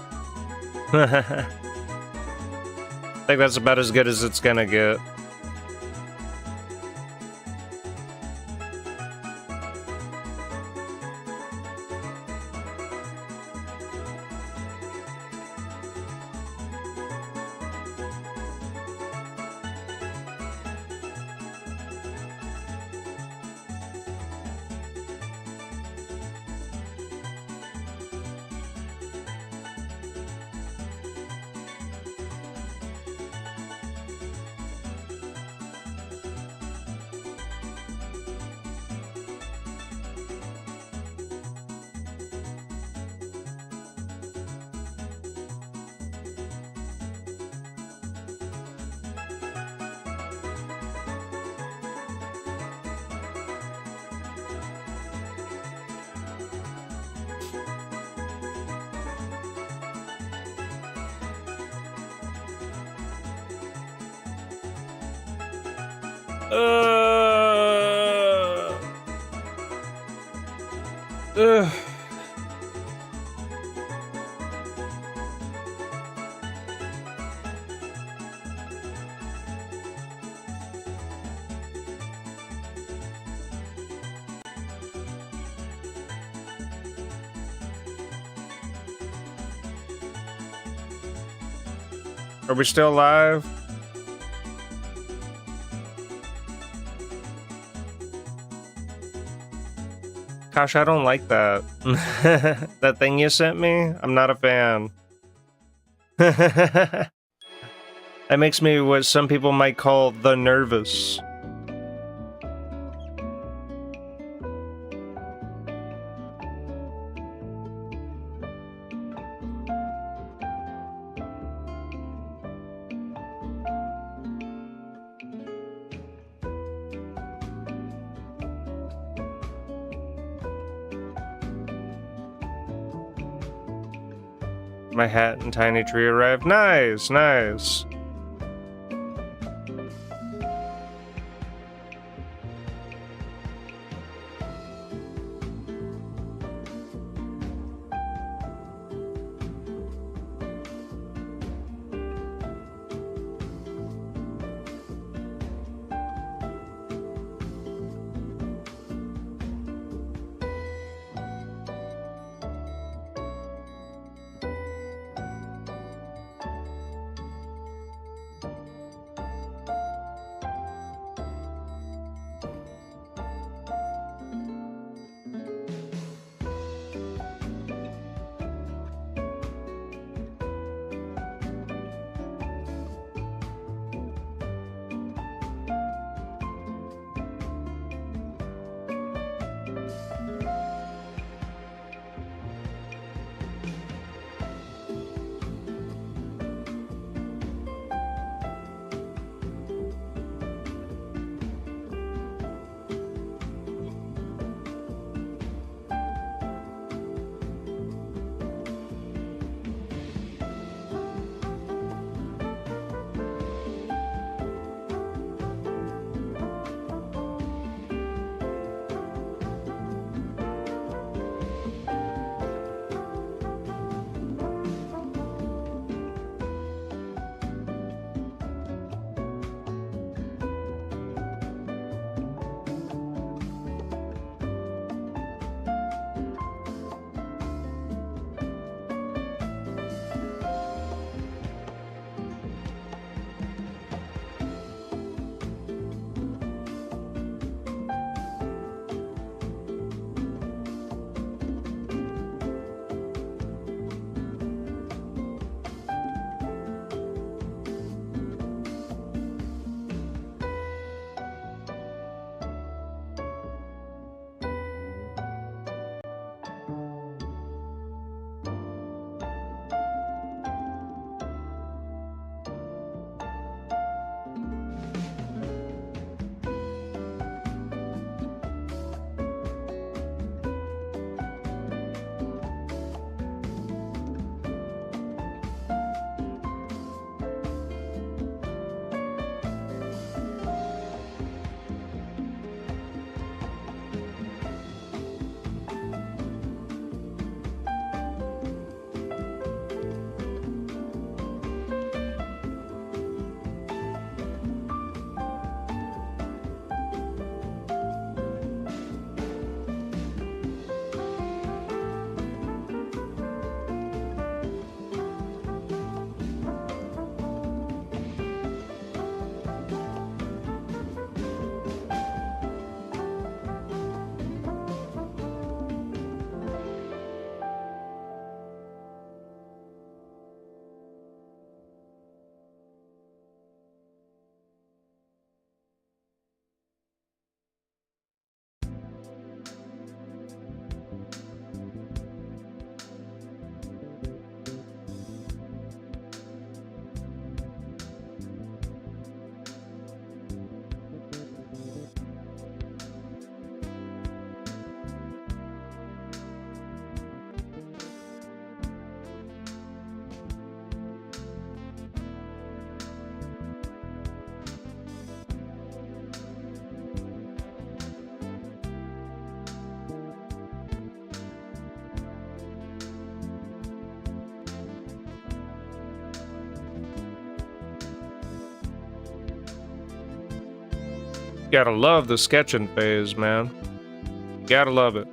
I think that's about as good as it's gonna get. Ugh. Are we still live? Gosh, I don't like that. That thing you sent me? I'm not a fan. That makes me what some people might call the nervous. My hat and tiny tree arrived. Nice, nice. Gotta love the sketching phase, man. Gotta love it.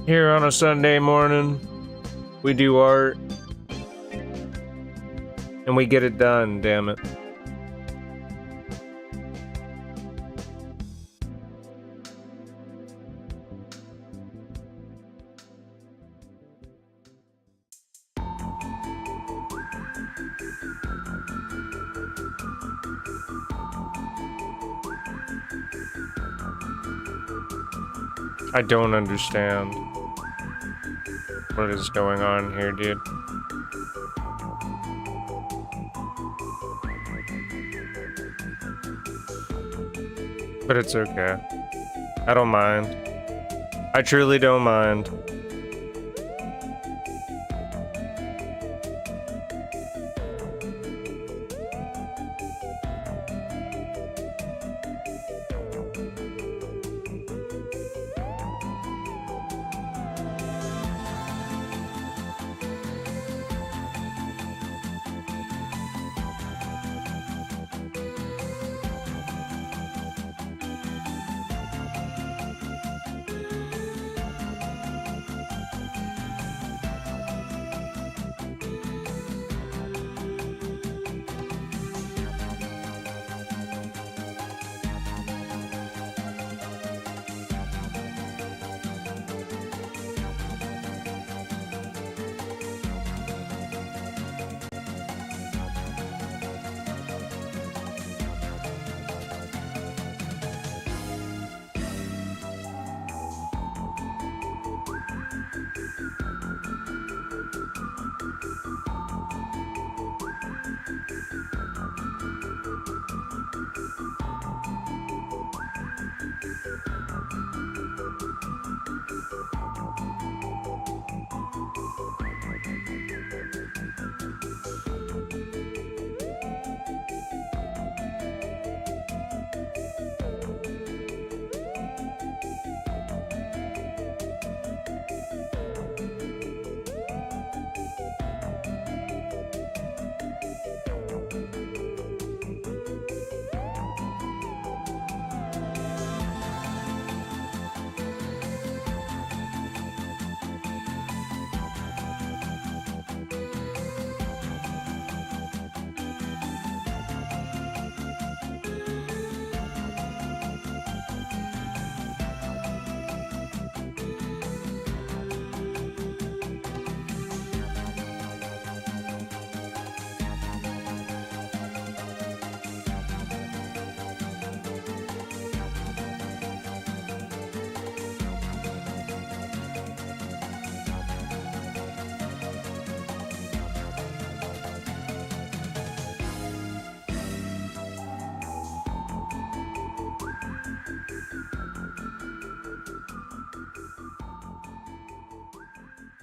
Here on a Sunday morning, we do art. And we get it done, damn it. I don't understand what is going on here, dude. But it's okay. I don't mind. I truly don't mind.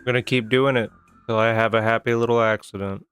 I'm gonna keep doing it till I have a happy little accident.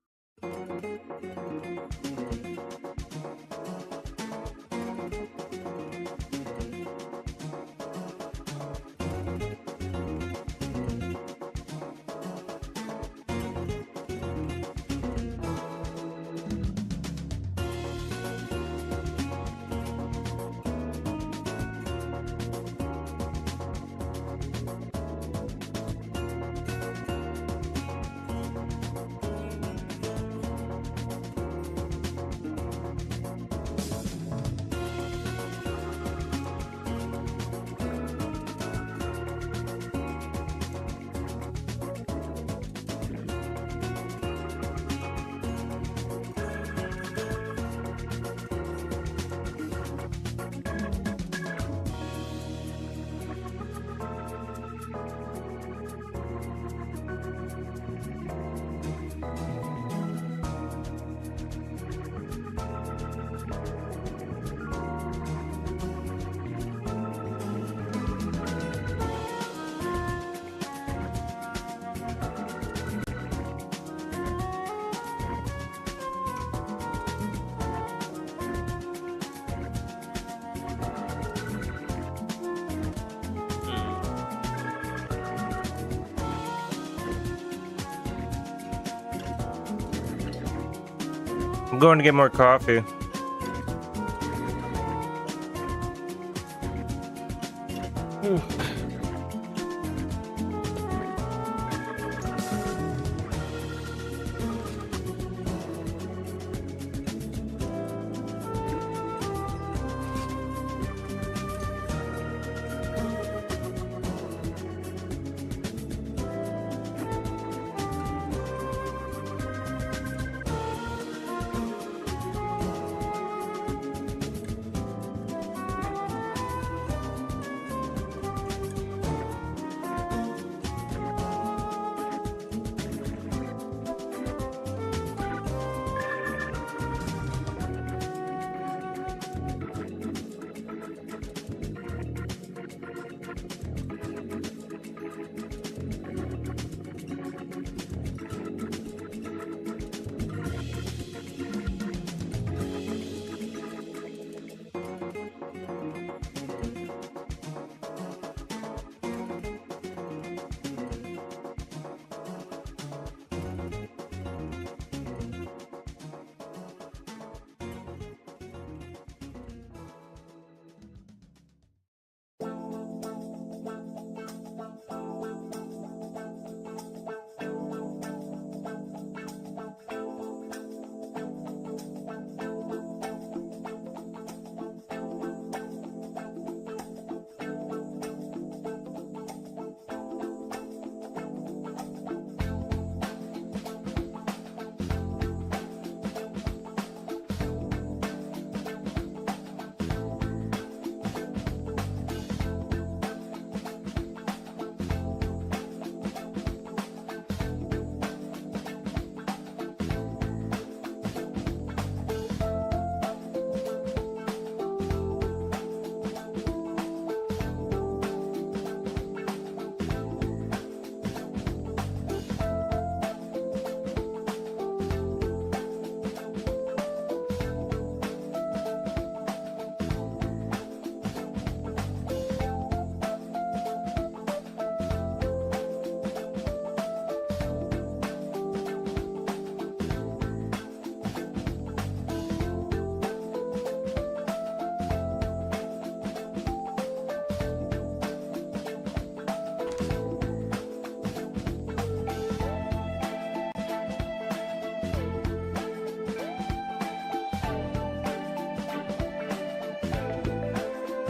I'm going to get more coffee.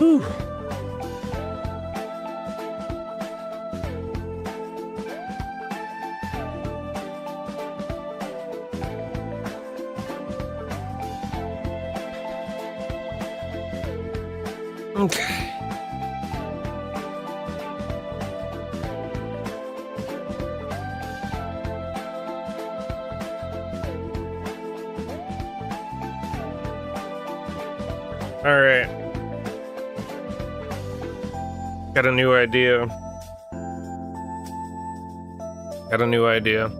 Whew. Okay. All right. Got a new idea. Got a new idea.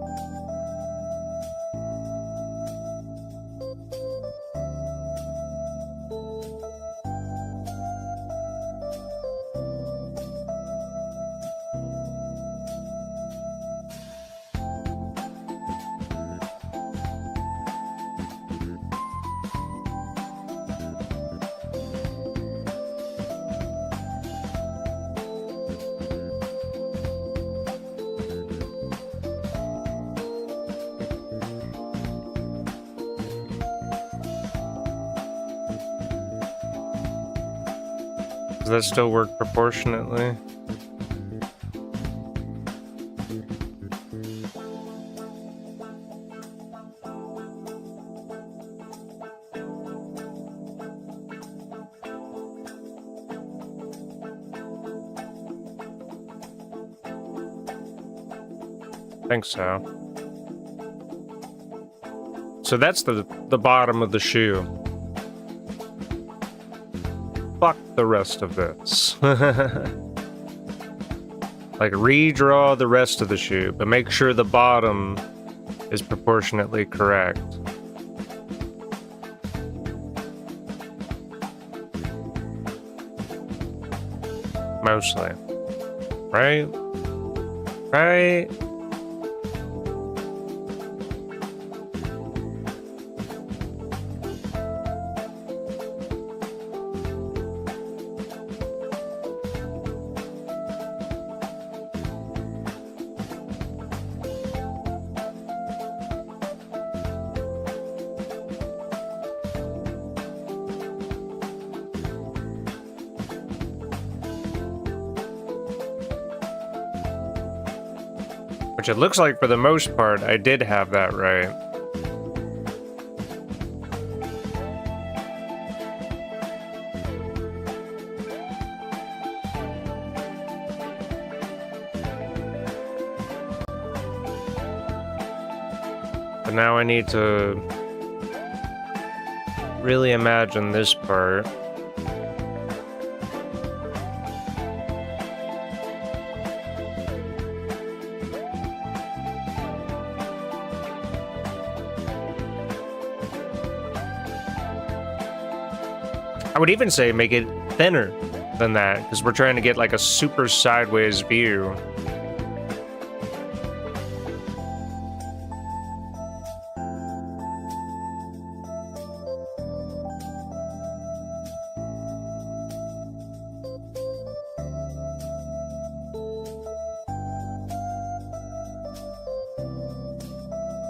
Does that still work proportionately? I think so. So that's the bottom of the shoe. Fuck the rest of this. Like, redraw the rest of the shoe, but make sure the bottom is proportionately correct. Mostly. Right? Right? Which it looks like for the most part, I did have that right. But now I need to really imagine this part. I would even say make it thinner than that, because we're trying to get like a super sideways view.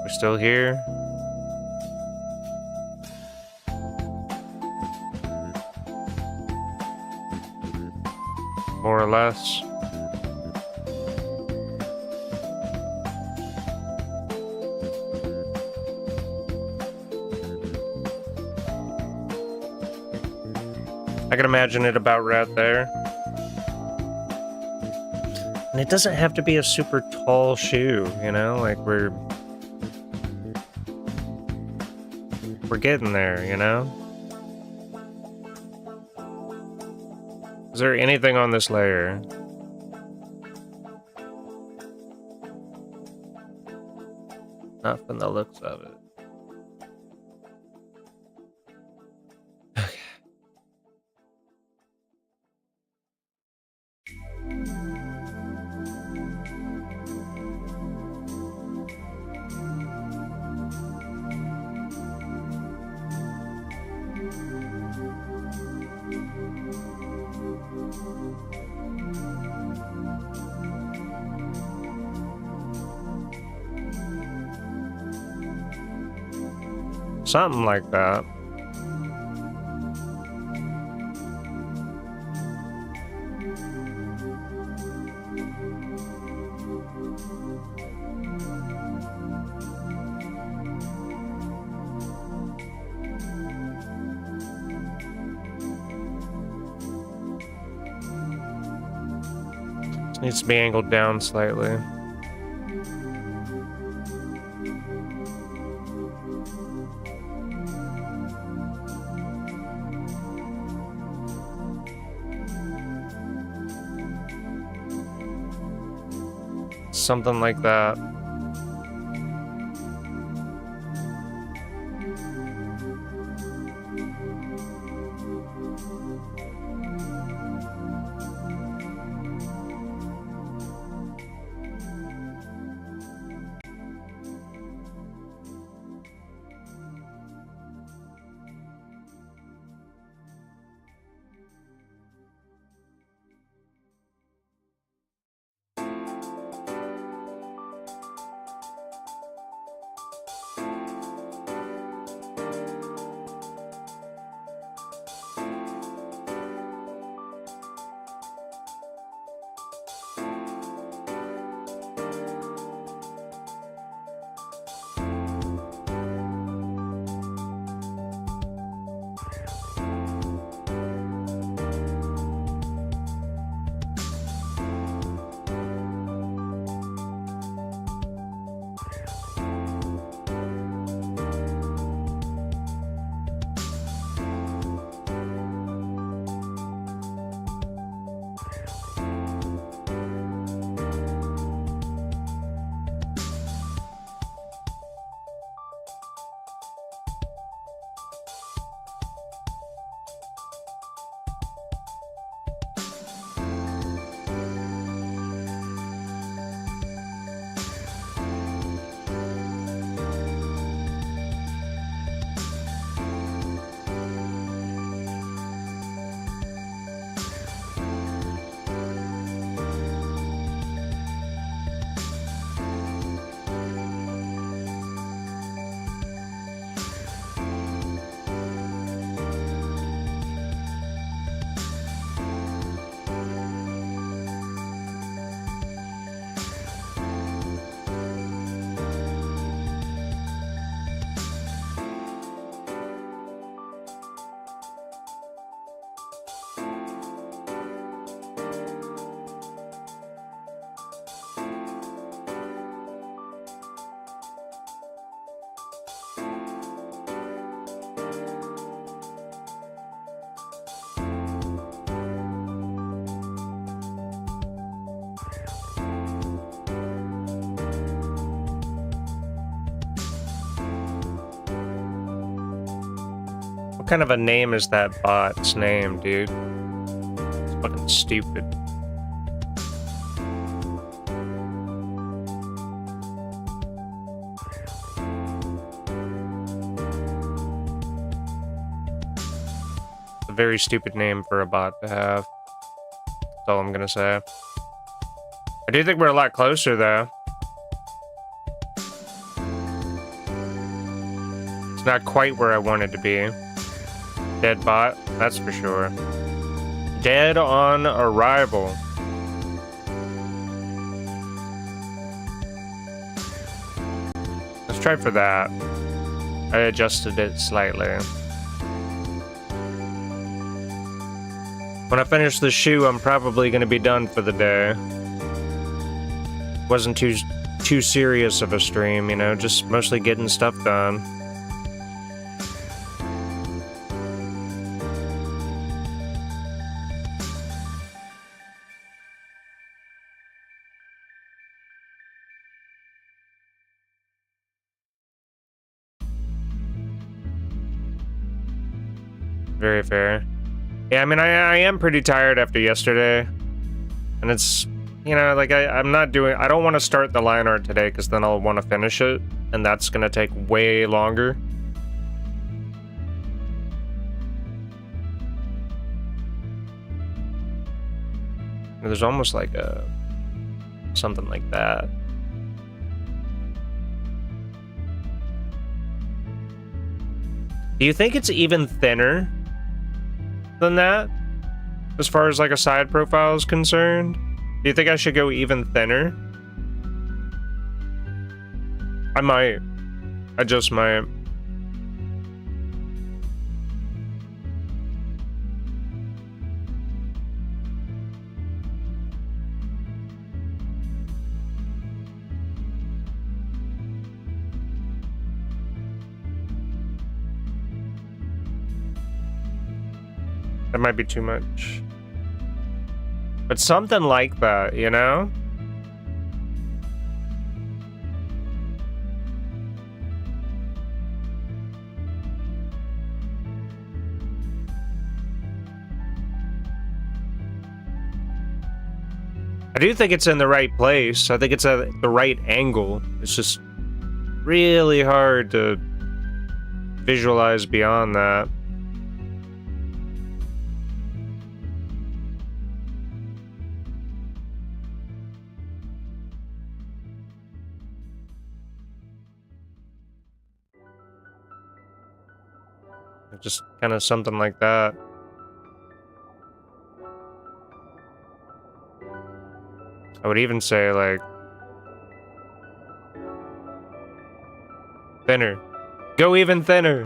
We're still here. More or less. I can imagine it about right there. And it doesn't have to be a super tall shoe, you know? Like, we're getting there, you know? Is there anything on this layer? Not from the looks of it. Okay. Something like that. This needs to be angled down slightly. Something like that. What kind of a name is that bot's name, dude? It's fucking stupid. It's a very stupid name for a bot to have. That's all I'm gonna say. I do think we're a lot closer, though. It's not quite where I wanted to be. Dead bot, that's for sure. Dead on arrival. Let's try for that. I adjusted it slightly. When I finish the shoe, I'm probably gonna be done for the day. Wasn't too serious of a stream, you know, just mostly getting stuff done. Very fair. Yeah, I mean, I am pretty tired after yesterday. And it's, you know, like, I don't want to start the line art today because then I'll want to finish it. And that's going to take way longer. There's almost like something like that. Do you think it's even thinner than that, as far as like a side profile is concerned? Do you think I should go even thinner? I might. I just might. That might be too much. But something like that, you know? I do think it's in the right place. I think it's at the right angle. It's just really hard to visualize beyond that. Just kind of something like that. I would even say, like, thinner. Go even thinner.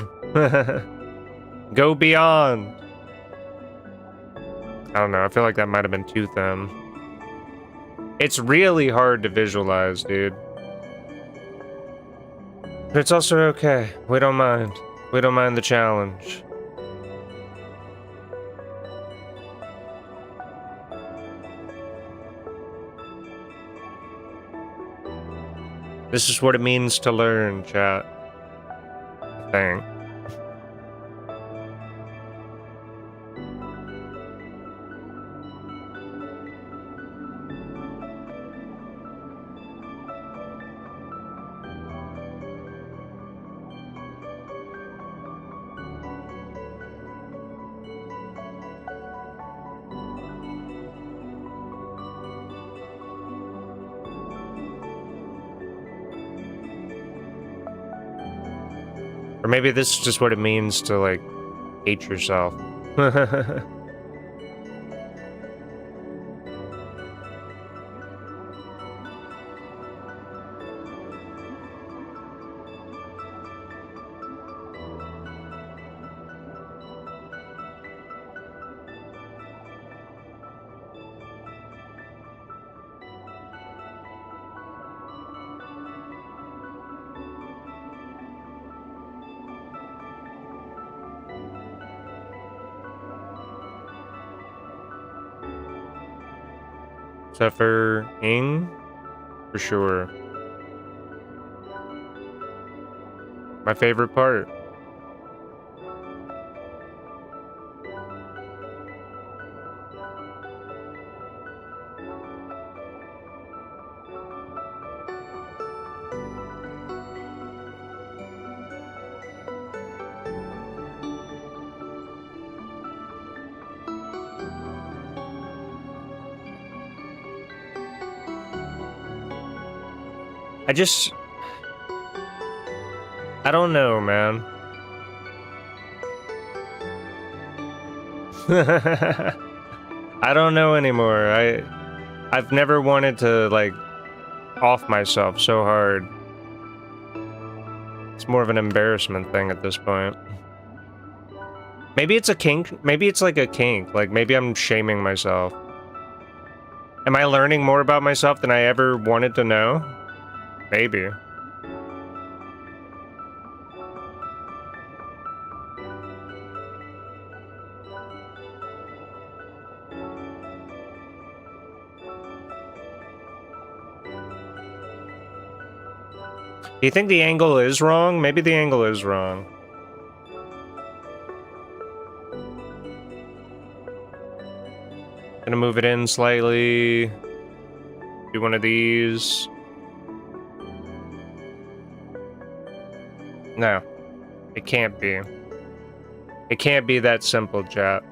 Go beyond. I don't know. I feel like that might have been too thin. It's really hard to visualize, dude. But it's also okay. We don't mind. We don't mind the challenge. This is what it means to learn, chat. I think. Or maybe this is just what it means to, like, hate yourself. Suffering, for sure. My favorite part. I don't know, man. I don't know anymore. I've never wanted to, like, off myself so hard. It's more of an embarrassment thing at this point. Maybe it's a kink. Maybe it's like a kink. Like, maybe I'm shaming myself. Am I learning more about myself than I ever wanted to know? Maybe. Do you think the angle is wrong? Maybe the angle is wrong. Gonna move it in slightly. Do one of these. No. It can't be. It can't be that simple, chat.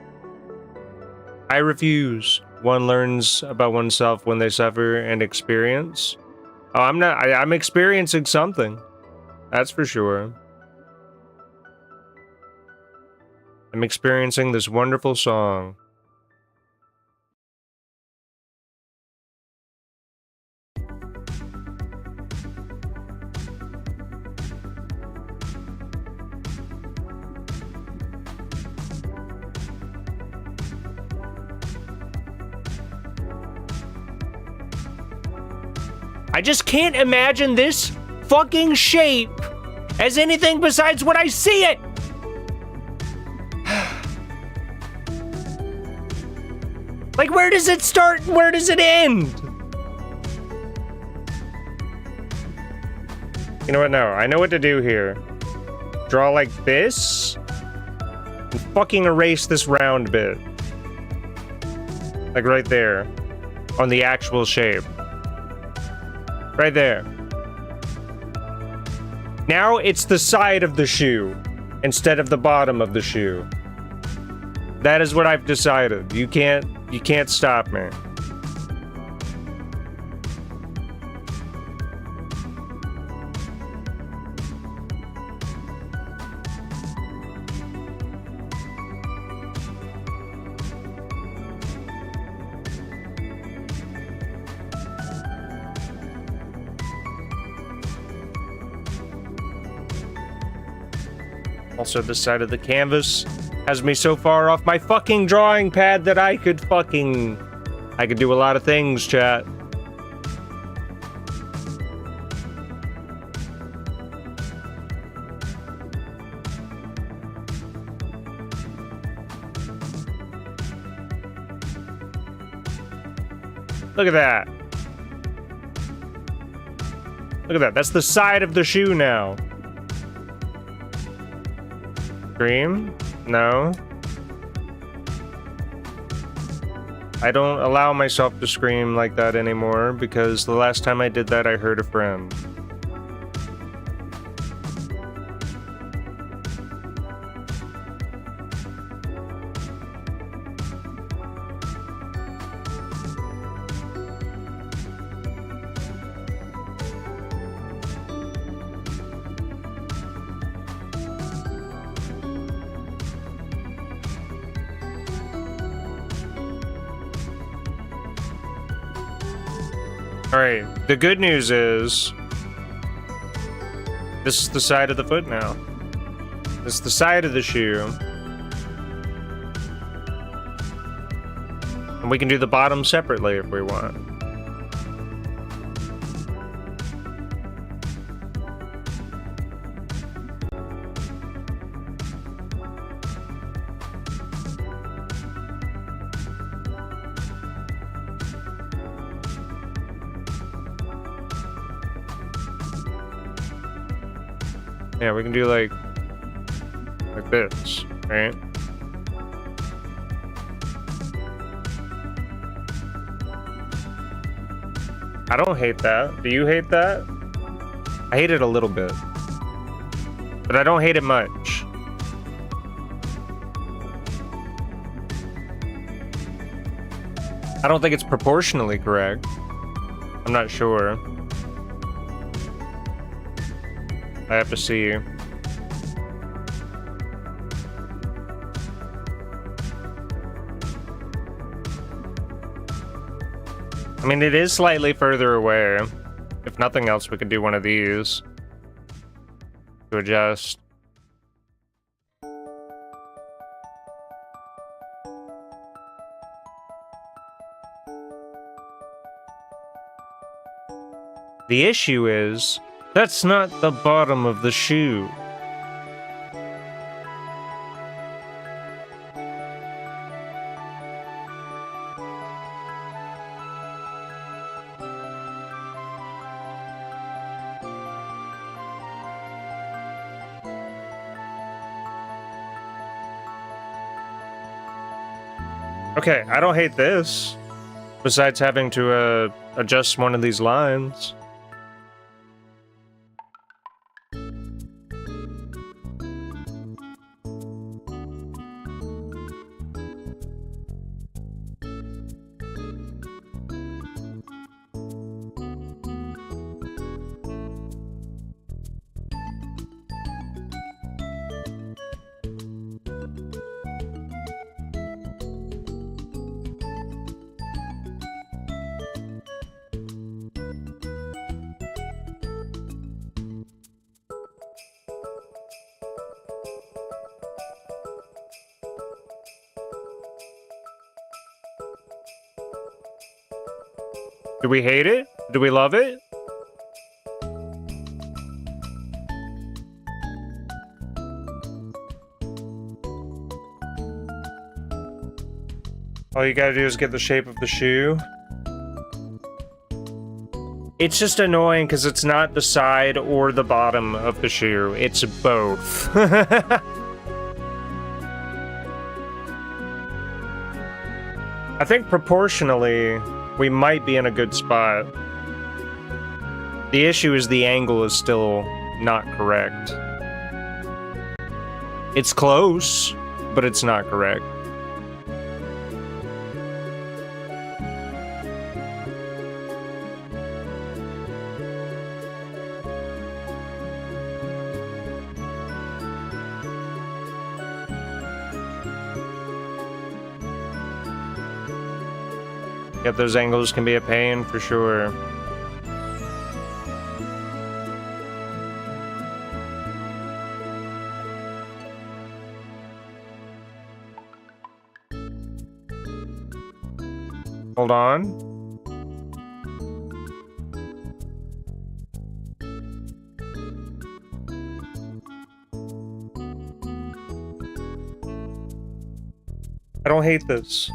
I refuse. One learns about oneself when they suffer and experience. Oh, I'm experiencing something. That's for sure. I'm experiencing this wonderful song. I just can't imagine this fucking shape as anything besides what I see it. Like, where does it start and where does it end? You know what? No, I know what to do here. Draw like this and fucking erase this round bit. Like right there. on the actual shape. Right there. Now it's the side of the shoe instead of the bottom of the shoe. That is what I've decided. You can't stop me. Also, this side of the canvas has me so far off my fucking drawing pad that I could do a lot of things, chat. Look at that. Look at that. That's the side of the shoe now. Scream? No. I don't allow myself to scream like that anymore because the last time I did that, I hurt a friend. Alright, the good news is this is the side of the foot now. This is the side of the shoe. And we can do the bottom separately if we want. Yeah, we can do like this, right? I don't hate that. Do you hate that? I hate it a little bit. But I don't hate it much. I don't think it's proportionally correct. I'm not sure. I have to see you. I mean, it is slightly further away. If nothing else, we could do one of these to adjust. The issue is, that's not the bottom of the shoe. Okay, I don't hate this. Besides having to adjust one of these lines. Do we hate it? Do we love it? All you gotta do is get the shape of the shoe. It's just annoying because it's not the side or the bottom of the shoe. It's both. I think proportionally, We might be in a good spot. The issue is the angle is still not correct. It's close, but it's not correct. Yep, those angles can be a pain for sure. Hold on. I don't hate this.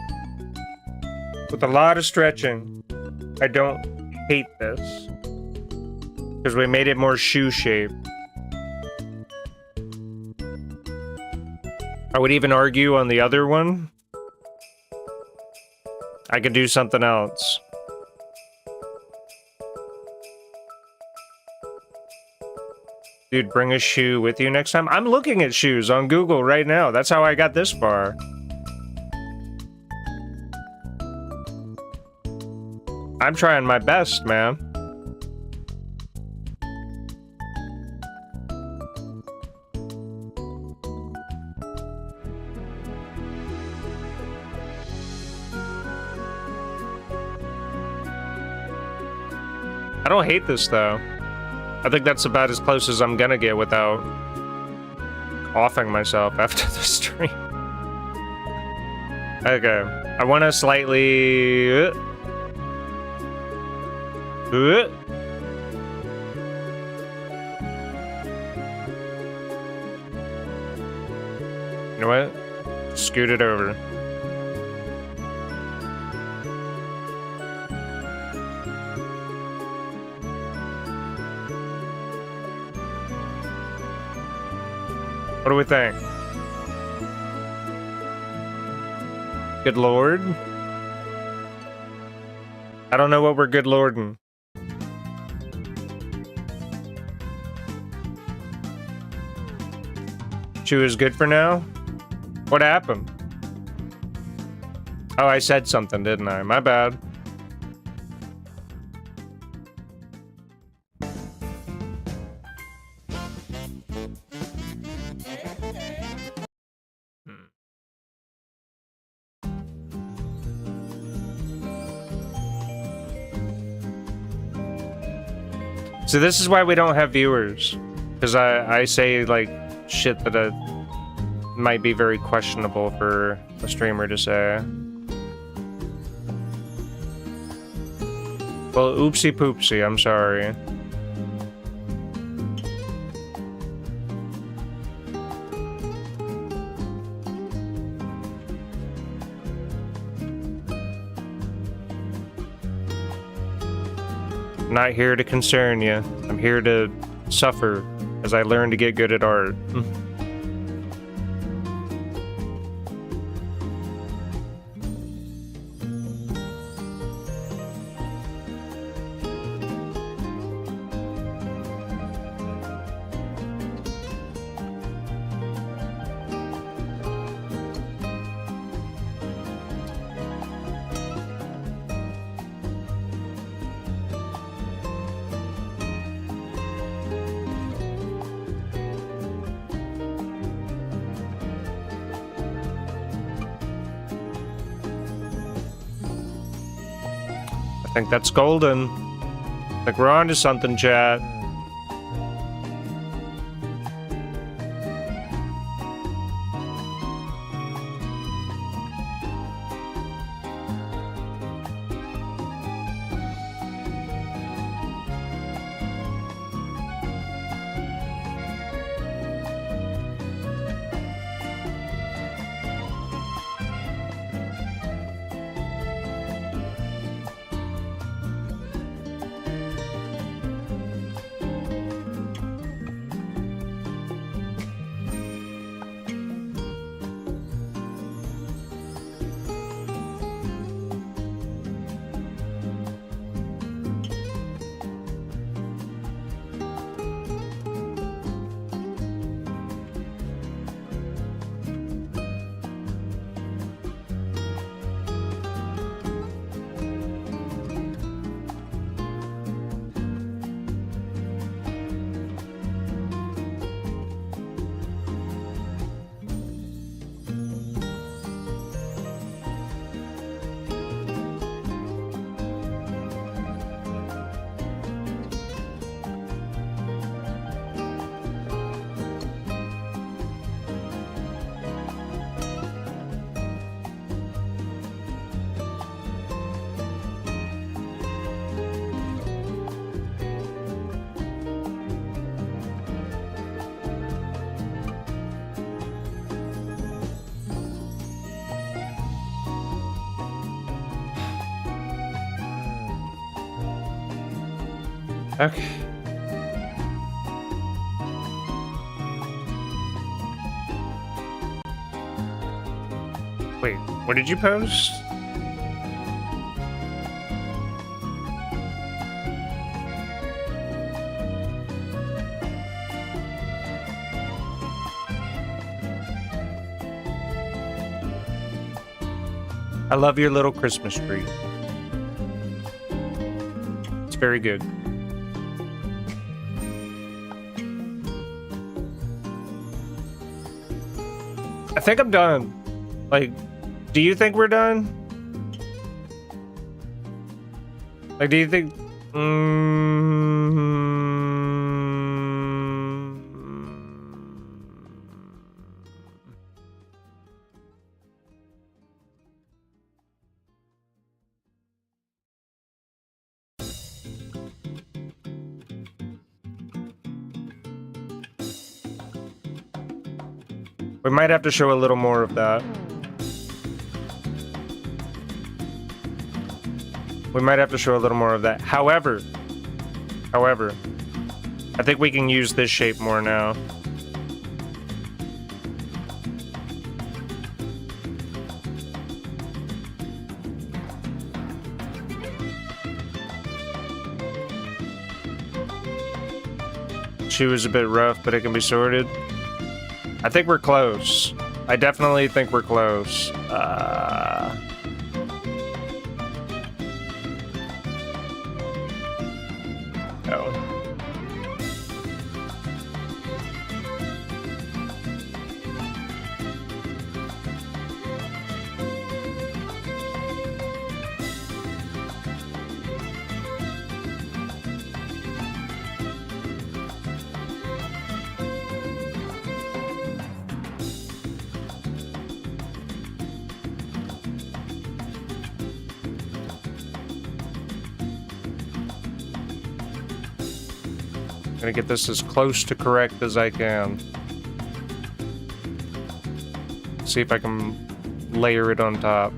With a lot of stretching, I don't hate this. Because we made it more shoe shape. I would even argue on the other one, I could do something else. Dude, bring a shoe with you next time. I'm looking at shoes on Google right now. That's how I got this far. I'm trying my best, man. I don't hate this, though. I think that's about as close as I'm gonna get without offing myself after the stream. Okay. I want to slightly... You know what? Scoot it over. What do we think? Good lord? I don't know what we're good lording. Shoe is good for now? What happened? Oh, I said something, didn't I? My bad. So this is why we don't have viewers. Because I say, like, shit that might be very questionable for a streamer to say. Well, oopsie poopsie, I'm sorry. I'm not here to concern you. I'm here to suffer as I learn to get good at art. I think that's golden. I think we're on to something, chat. Okay. Wait, what did you post? I love your little Christmas tree. It's very good. I think I'm done. Like, do you think we're done? Like, do you think... We might have to show a little more of that. We might have to show a little more of that. However, I think we can use this shape more now. She was a bit rough, but it can be sorted. I think we're close. I definitely think we're close. No. Gonna get this as close to correct as I can. See if I can layer it on top.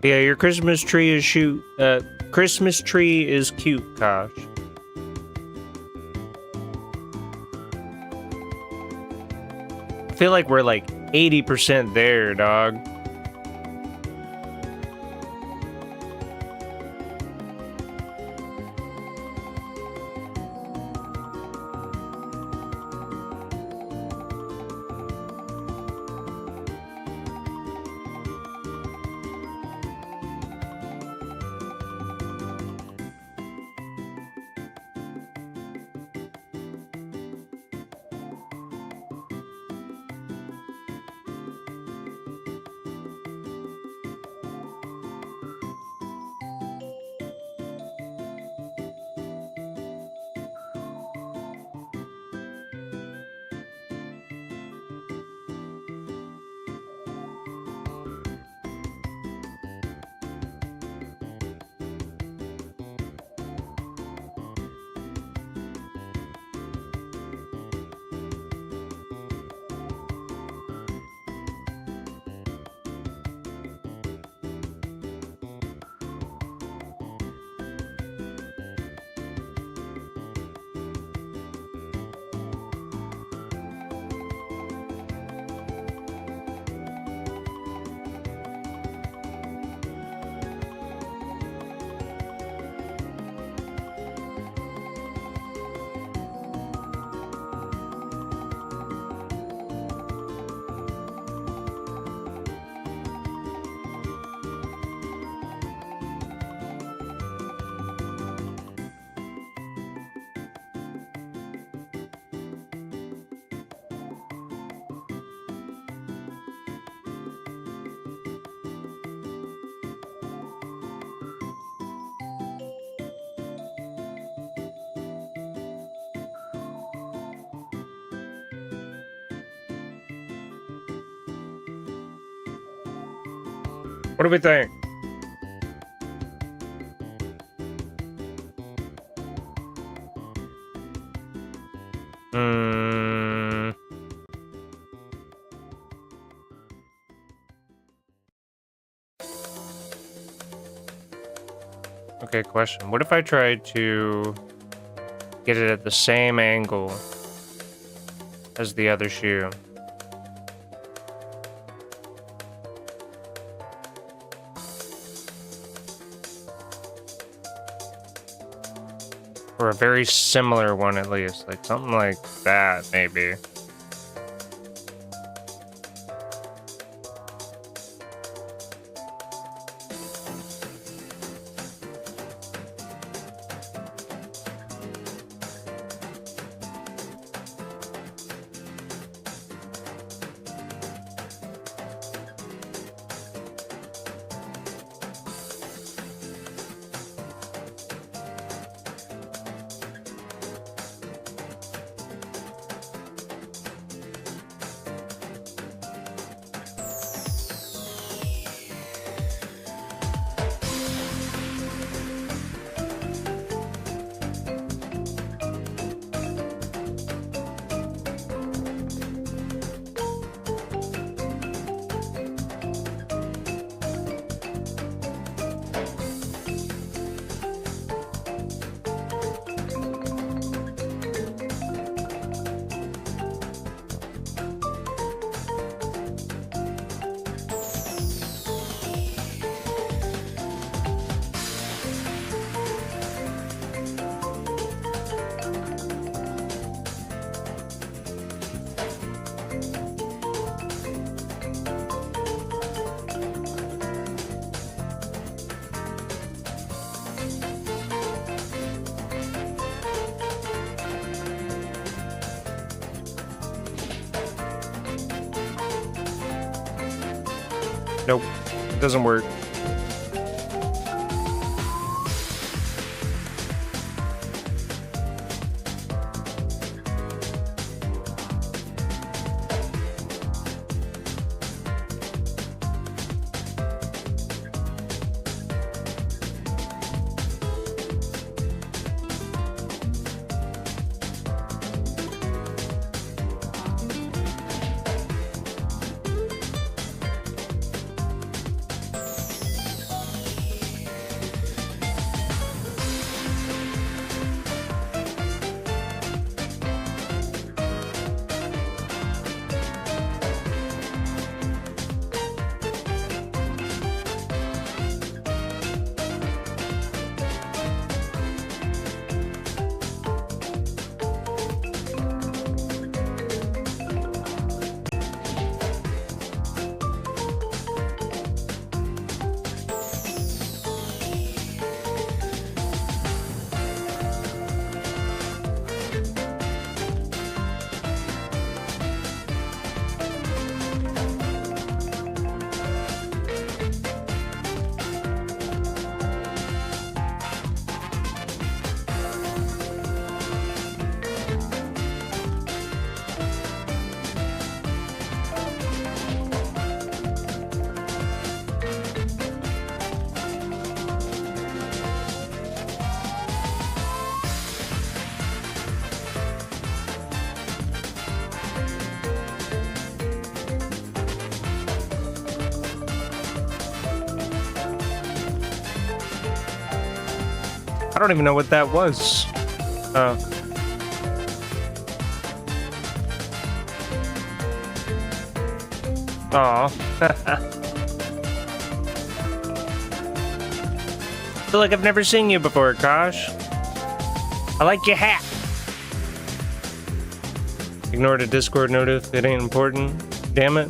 Yeah, your Christmas tree is Christmas tree is cute, Kosh. I feel like we're like 80% there, dog. What do we think? Okay, question. What if I tried to get it at the same angle as the other shoe? Or a very similar one at least. Like something like that, maybe. Nope, it doesn't work. I don't even know what that was. Oh. Aw. Feel like I've never seen you before, Kosh. I like your hat. Ignored a Discord notif. It ain't important. Damn it.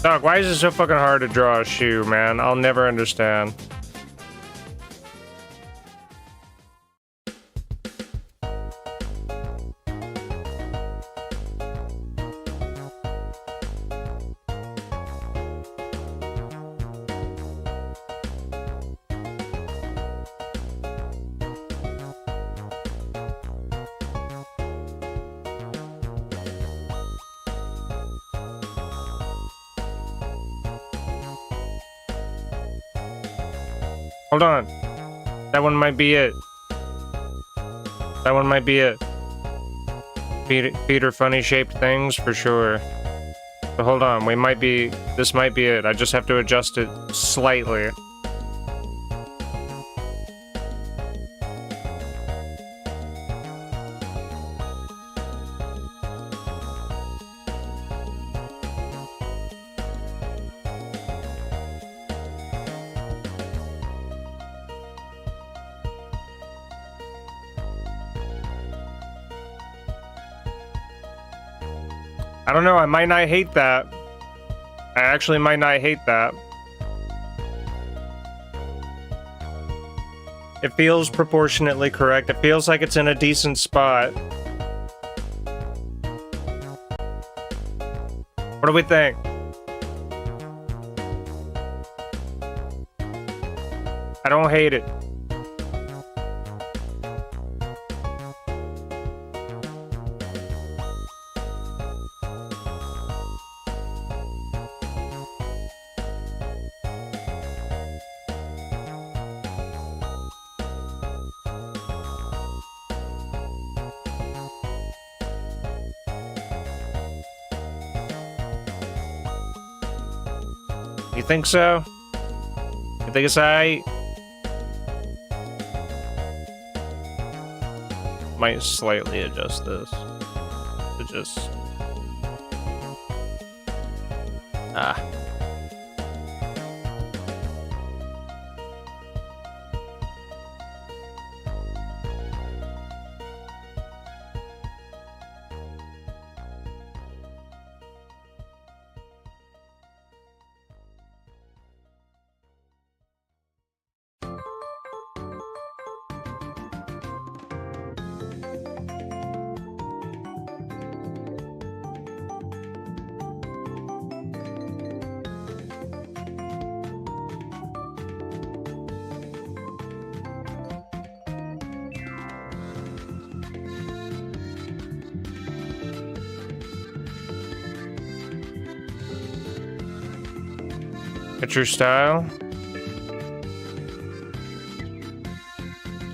Dog, why is it so fucking hard to draw a shoe, man? I'll never understand. Hold on. That one might be it. That one might be it. Feet are funny shaped things for sure. But hold on, this might be it. I just have to adjust it slightly. I don't know, I might not hate that. I actually might not hate that. It feels proportionately correct. It feels like it's in a decent spot. What do we think? I don't hate it. You think so? You think it's alright? Might slightly adjust this to just... It's your style?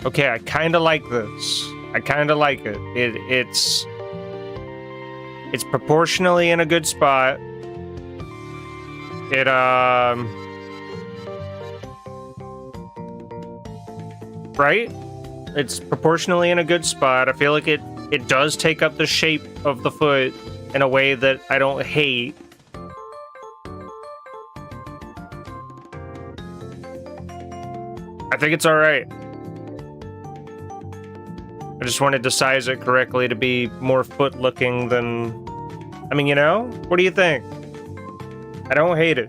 Okay, I kind of like this. I kind of like it. It's proportionally in a good spot. It right? It's proportionally in a good spot. I feel like it does take up the shape of the foot in a way that I don't hate. I think it's all right. I just wanted to size it correctly to be more foot looking than, I mean, you know, what do you think? I don't hate it.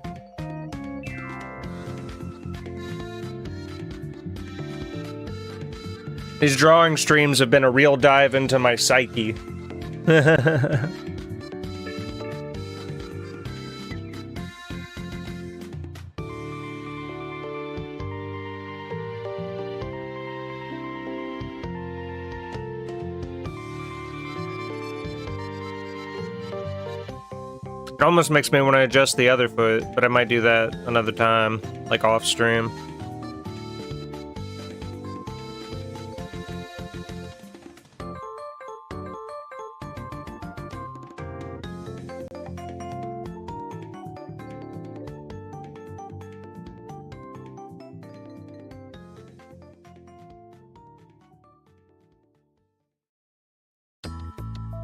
These drawing streams have been a real dive into my psyche. It almost makes me want to adjust the other foot, but I might do that another time, like off stream.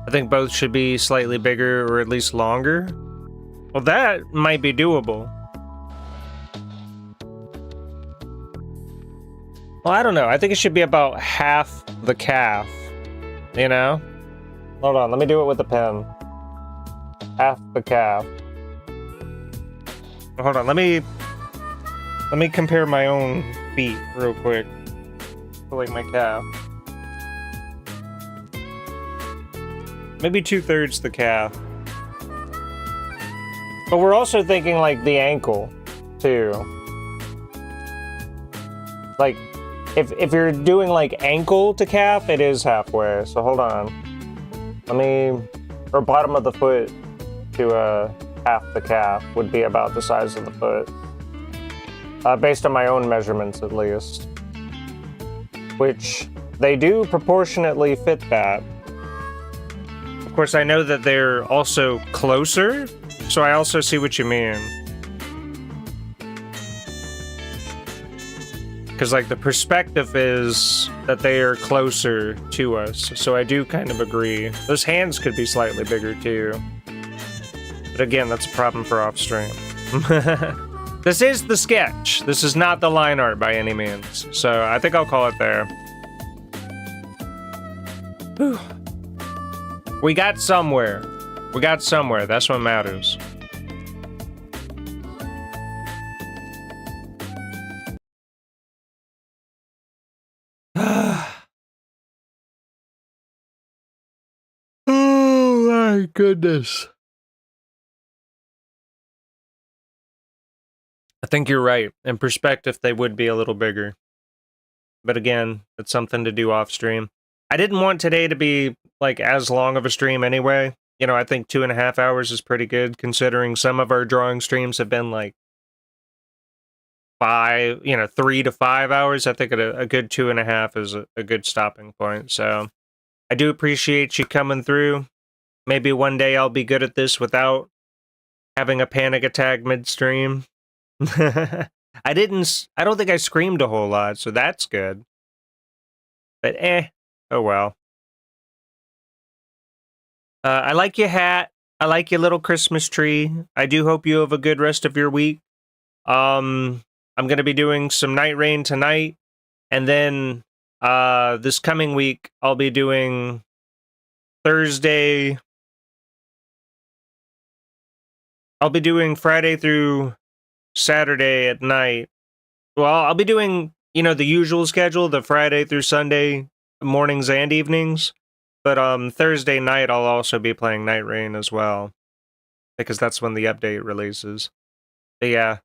I think both should be slightly bigger or at least longer. Well, that might be doable. Well, I don't know. I think it should be about half the calf, you know? Hold on, let me do it with the pen. Half the calf. Hold on, let me compare my own feet real quick. For like my calf. Maybe 2/3 the calf. But we're also thinking like the ankle, too. Like, if you're doing like ankle to calf, it is halfway. So hold on. Or bottom of the foot to half the calf would be about the size of the foot. based on my own measurements at least. Which, they do proportionately fit that. Of course, I know that they're also closer, so I also see what you mean. Because, like, the perspective is that they are closer to us, so I do kind of agree. Those hands could be slightly bigger, too. But again, that's a problem for off-stream. This is the sketch. This is not the line art by any means. So I think I'll call it there. Whew. We got somewhere. We got somewhere. That's what matters. Oh my goodness. I think you're right. In perspective, they would be a little bigger. But again, it's something to do off stream. I didn't want today to be like as long of a stream anyway. You know, I think 2.5 hours is pretty good considering some of our drawing streams have been like 3 to 5 hours. I think a good 2.5 is a good stopping point. So I do appreciate you coming through. Maybe one day I'll be good at this without having a panic attack midstream. I don't think I screamed a whole lot, so that's good. But oh well. I like your hat. I like your little Christmas tree. I do hope you have a good rest of your week. I'm gonna be doing some Night Rain tonight, and then this coming week I'll be doing Thursday. I'll be doing Friday through Saturday at night. Well, I'll be doing, the usual schedule, the Friday through Sunday mornings and evenings. But Thursday night I'll also be playing Night Rain as well, because that's when the update releases. But yeah,